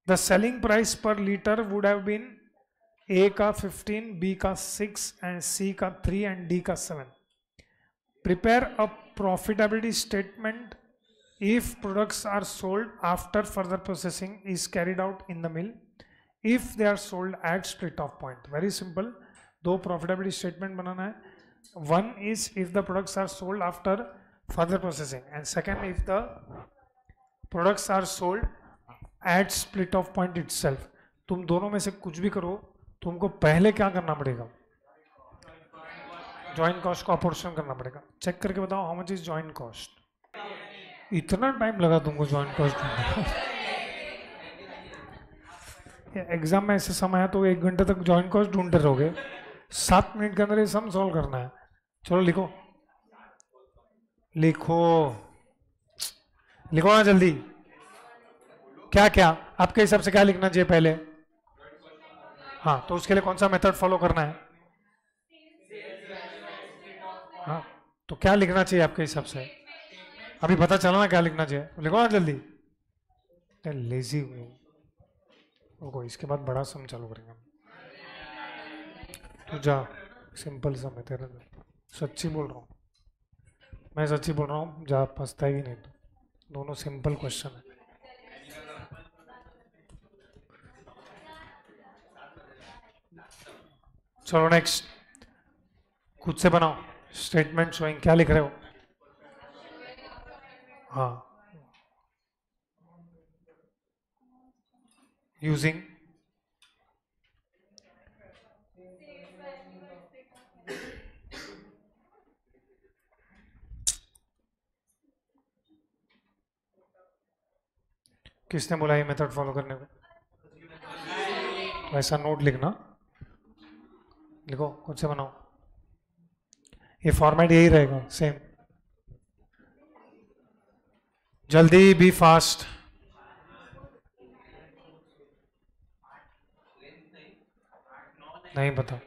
the selling price per liter would have been A का 15, B का 6 and C का 3 and D का 7. Prepare a profitability statement if products are sold after further processing is carried out in the mill, if they are sold at split off point. Very simple. दो profitability statement बनाना है. One is if the products are sold after further processing, and second if the products are sold at split off point itself. तुम दोनों में से कुछ भी करो, तुमको पहले क्या करना पड़ेगा? जॉइंट कॉस्ट को अपोर्शन करना पड़ेगा. चेक करके बताओ how much is joint cost. इतना टाइम लगा तुमको जॉइंट कॉस्ट ढूंढने? एग्जाम में ऐसे समय है तो 1 घंटे तक जॉइंट कॉस्ट ढूंढते रहोगे. 7 मिनट के अंदर ये सम सॉल्व करना है. चलो लिखो लिखो लिखो ना जल्दी. क्या क्या आपके हिसाब से क्या लिखना चाहिए पहले? हाँ, तो उसके लिए कौन सा मेथड फॉलो करना है? हाँ, तो क्या लिखना चाहिए आपके हिसाब से? अभी पता चला ना क्या लिखना चाहिए. लिखो ना जल्दी. लेजी रुको, इसके बाद बड़ा सम चालू करेंगे हम. तो जा, सिंपल सम है तेरा. सच्ची बोल रहा हूँ, मैं सच्ची बोल रहा हूँ. जा, पछताएगी नहीं. तो दोनों सिंपल क्वेश्चन है. चलो नेक्स्ट, खुद से बनाओ स्टेटमेंट शोइंग. क्या लिख रहे हो? हाँ, using किसने बोला ये मेथड फॉलो करने को? वैसा नोट लिखना, लिखो खुद से बनाओ, ये फॉर्मेट यही रहेगा सेम। जल्दी, बी फास्ट। नहीं पता,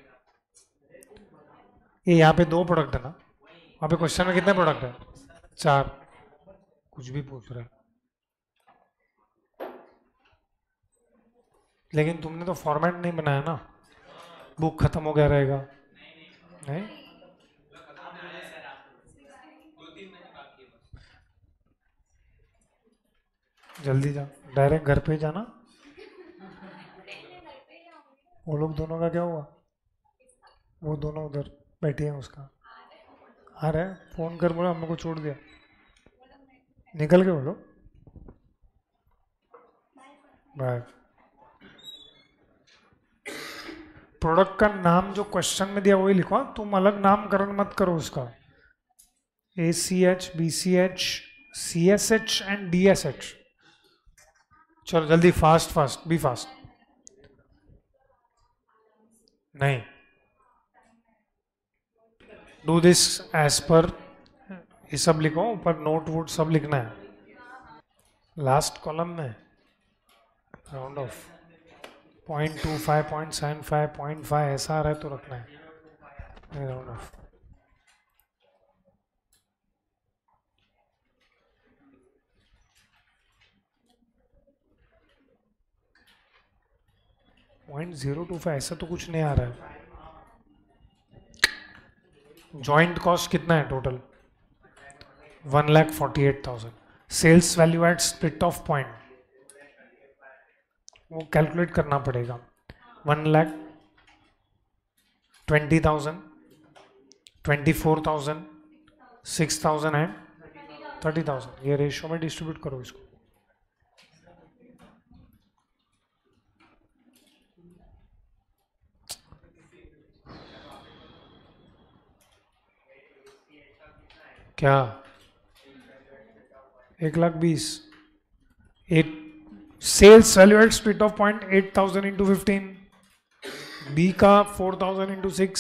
ये यहाँ पे 2 प्रोडक्ट है ना, वहाँ पे क्वेश्चन में कितने प्रोडक्ट है? 4। कुछ भी पूछ रहे, लेकिन तुमने तो फॉर्मेट नहीं बनाया ना, बुक खत्म हो गया रहेगा। नहीं, जल्दी जा, डायरेक्ट घर पे जाना। वो लोग दोनों का क्या हुआ? वो दोनों उधर बैठे हैं, उसका आ रहा है, फोन कर बोला हम लोग को छोड़ दिया, निकल गए बोलो। बाय। प्रोडक्ट का नाम जो क्वेश्चन में दिया वही लिखो, तुम अलग नामकरण मत करो उसका। ACH, BCH, CSH and DSH। चलो जल्दी, फास्ट फास्ट, बी फास्ट। नहीं, डू दिस एज पर, ये सब लिखो, ऊपर नोट वोट सब लिखना है। लास्ट कॉलम में राउंड ऑफ 0.25, 0.75, 0.5 ऐसा आ रहा है तो रखना है राउंड ऑफ। .025 ऐसा तो कुछ नहीं आ रहा है। जॉइंट कॉस्ट कितना है total? 1,48,000। Sales value at split off point, वो कैलकुलेट करना पड़ेगा। 1,20,000, 24,000, 6,000 एंड 30,000। ये रेशियो में डिस्ट्रीब्यूट करो इसको। क्या? 1,20,000। 8 sales value at split off point 8,000 into 15, B का 4,000 इंटू 6,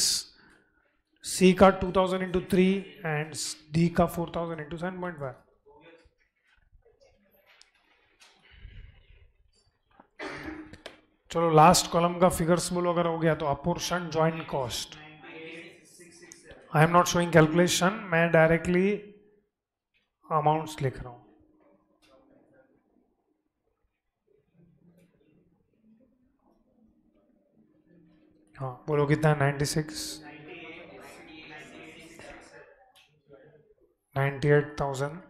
सी का 2,000 इंटू 3 एंड डी का 4,000 इंटू 7.5। चलो लास्ट कॉलम का फिगर्स बोलो अगर हो गया तो। Apportion joint cost, I am not showing calculation, मैं डायरेक्टली अमाउंट्स लिख रहा हूं। हाँ बोलो कितना है? 96, 98,000,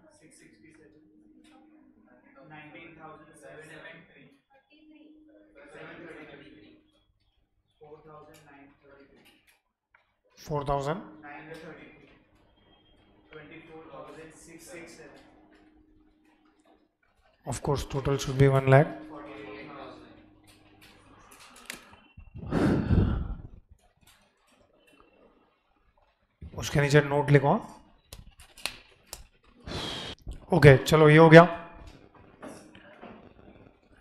4,000, of course total should be 1 lakh। उसके नीचे नोट लिखो। ओके चलो ये हो गया।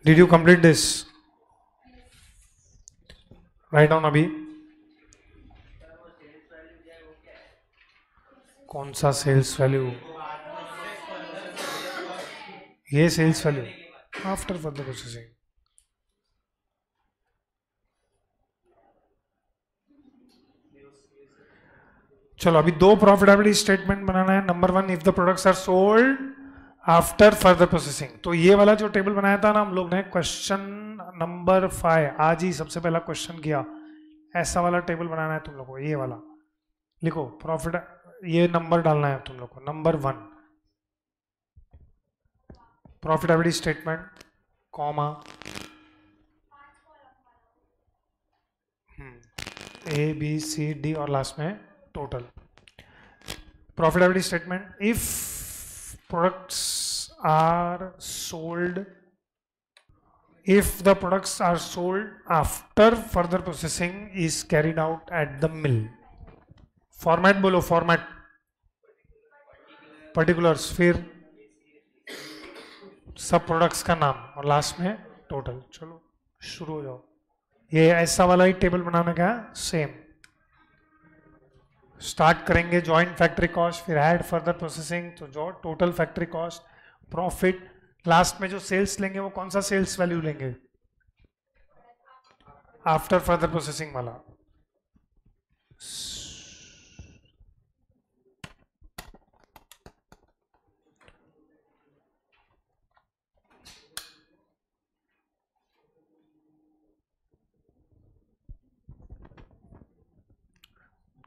Did you complete this? Write down अभी। कौन सा सेल्स वैल्यू? ये sales value after further processing. चलो अभी 2 प्रॉफिटेबिलिटी स्टेटमेंट बनाना है। Number 1, if the products are sold after further processing. तो ये वाला जो टेबल बनाया था ना हम लोग ने, क्वेश्चन नंबर 5, आज ही सबसे पहला क्वेश्चन किया, ऐसा वाला टेबल बनाना है तुम लोग को। ये वाला लिखो, प्रॉफिट, ये नंबर डालना है तुम लोग को। Number 1 profitability statement, comma ABCD और लास्ट में total. Profitability statement, if products are sold if the products are sold after further processing is carried out at the mill. Format बोलो, फॉर्मेट, पर्टिकुलर्स, फिर सब प्रोडक्ट्स का नाम और लास्ट में टोटल. चलो शुरू हो जाओ. ये ऐसा वाला ही टेबल बनाना क्या, सेम. स्टार्ट करेंगे जॉइंट फैक्ट्री कॉस्ट, फिर ऐड फर्दर प्रोसेसिंग, तो जो total factory cost, profit, last में जो सेल्स लेंगे वो कौन सा सेल्स वैल्यू लेंगे, आफ्टर फर्दर प्रोसेसिंग वाला.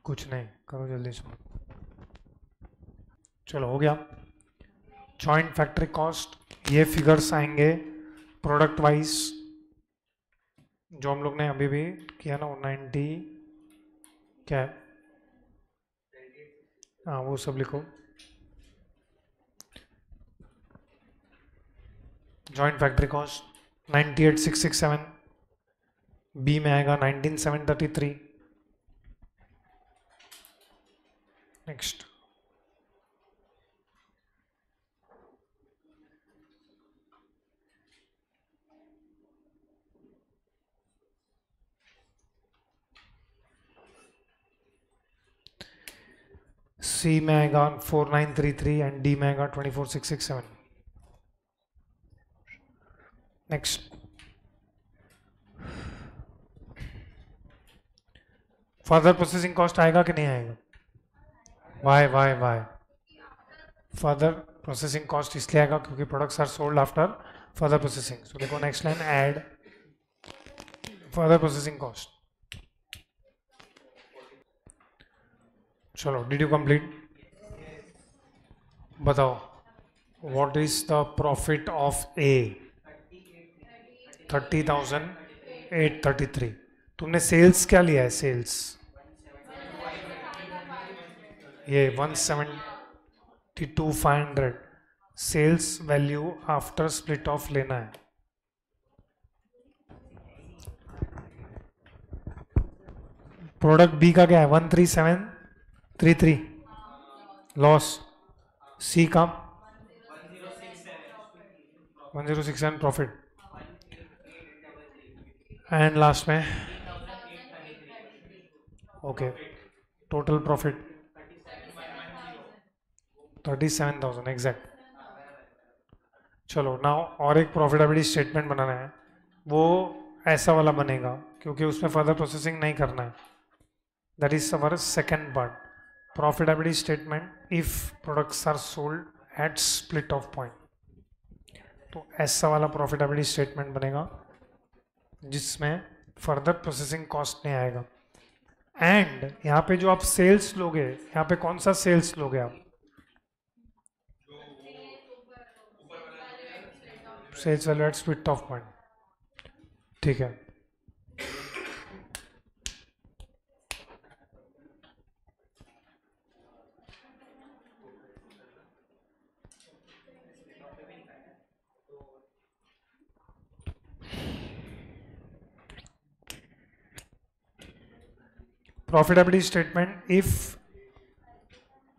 कुछ नहीं, करो जल्दी से. चलो हो गया. जॉइंट फैक्ट्री कॉस्ट, ये फिगर्स आएंगे प्रोडक्ट वाइज जो हम लोग ने अभी भी किया ना, वो 90 क्या है, हाँ वो सब लिखो. जॉइंट फैक्ट्री कॉस्ट 98,667, बी में आएगा 19,733. नेक्स्ट सी में आएगा 4933 एंड डी में आएगा 24,667. नेक्स्ट फर्दर प्रोसेसिंग कॉस्ट आएगा कि नहीं आएगा, वाई फर्दर प्रोसेसिंग कॉस्ट इसलिए आएगा क्योंकि products are sold after further processing. So देखो next line, add further processing cost. चलो डिड यू कंप्लीट, बताओ what is the profit of A, 30,833. तुमने सेल्स क्या लिया है, सेल्स ये 172,500 sales value after split off लेना है. प्रोडक्ट बी का क्या है, 13733 लॉस, सी का 1067 प्रॉफिट, एंड लास्ट में ओके टोटल प्रॉफिट 37,000 एग्जैक्ट. चलो नाउ और एक प्रॉफिटेबिलिटी स्टेटमेंट बनाना है, वो ऐसा वाला बनेगा क्योंकि उसमें फर्दर प्रोसेसिंग नहीं करना है. That is our second part, profitability statement if products are sold at split off point. तो ऐसा वाला प्रॉफिटेबिलिटी स्टेटमेंट बनेगा जिसमें फर्दर प्रोसेसिंग कॉस्ट नहीं आएगा. एंड यहाँ पे जो आप सेल्स लोगे, यहाँ पे कौन सा सेल्स लोगे आप, sales value at split off point. ठीक है, profitability statement if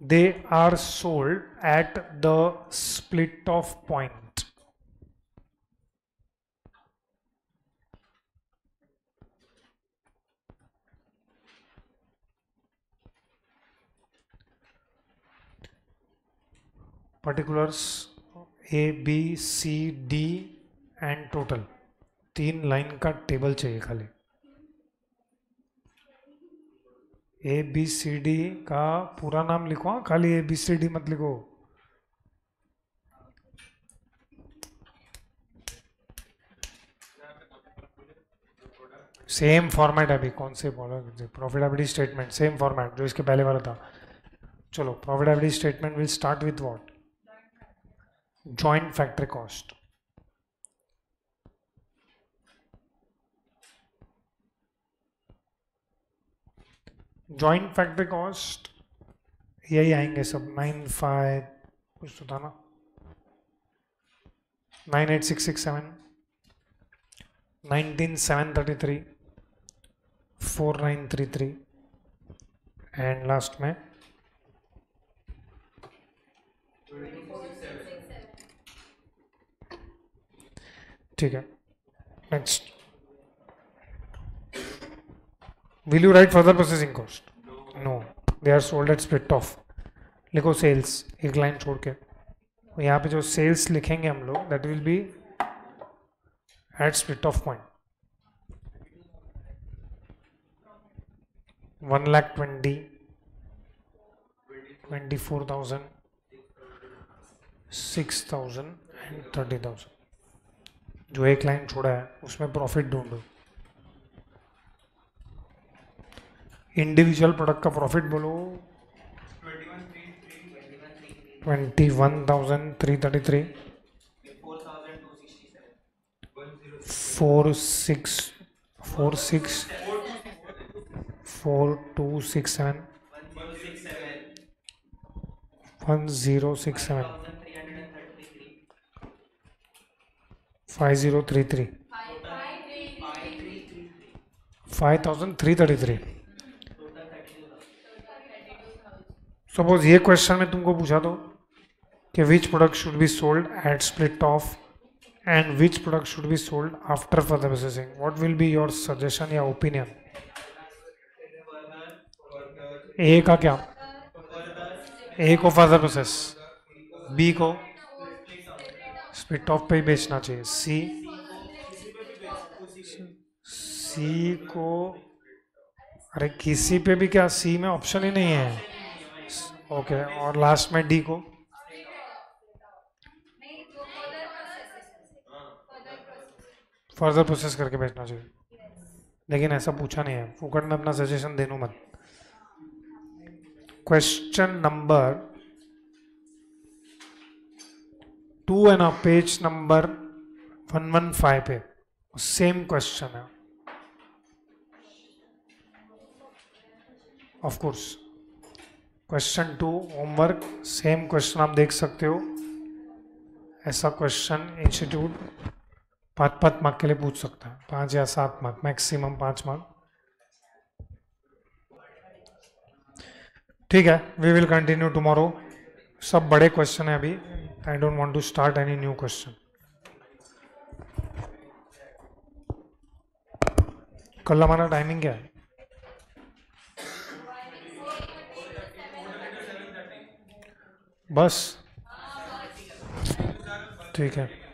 they are sold at the split of point. Particulars A, B, C, D and total, 3 line का टेबल चाहिए खाली. ए बी सी डी का पूरा नाम लिखो, खाली ए बी सी डी मत लिखो. सेम फॉर्मेट है अभी, कौन से प्रॉफिटेबिलिटी स्टेटमेंट सेम फॉर्मेट जो इसके पहले वाला था. चलो profitability statement will start with what, joint factory cost. Joint factory cost यही आएंगे सब, 95 कुछ तो था ना, 98,667 19,733, 4,933 एंड लास्ट में 24,667. ठीक है. Next, will you write further processing cost? No, they are sold at split off. लिखो सेल्स एक लाइन छोड़ के. यहाँ पे जो सेल्स लिखेंगे हम लोग, that will be at split off point. 1,20,000, 24,000, 6,000 and 30,000. जो एक लाइन छोड़ा है उसमें प्रॉफिट ढूंढो. इंडिविजुअल प्रोडक्ट का प्रॉफिट बोलो. 21,333, 4,267, 1067, 5033, 5,333. सपोज ये क्वेश्चन में तुमको पूछा दो कि which product should be sold at split of and which product should be sold after further processing, what will be your suggestion या ओपिनियन? ए का क्या? ए को फर्दर प्रोसेस, बी को स्प्लिट ऑफ पे ही बेचना चाहिए, सी को, अरे किसी पे भी क्या, सी में ऑप्शन ही नहीं है. ओके, और लास्ट में डी को फर्दर प्रोसेस करके बेचना चाहिए. लेकिन ऐसा पूछा नहीं है, फुकट में अपना सजेशन देनो मत. क्वेश्चन नंबर 2 है ना, पेज नंबर 115 पे सेम क्वेश्चन है. Of course question 2 homework, same question आप देख सकते हो. ऐसा क्वेश्चन इंस्टीट्यूट 5 मार्क के लिए पूछ सकता है, 5 या 7 मार्क, मैक्सिमम 5 मार्क. ठीक है, वी विल कंटिन्यू टुमारो. सब बड़े क्वेश्चन है अभी. I don't want to start any new question. कल हमारा टाइमिंग क्या है? बस ठीक है.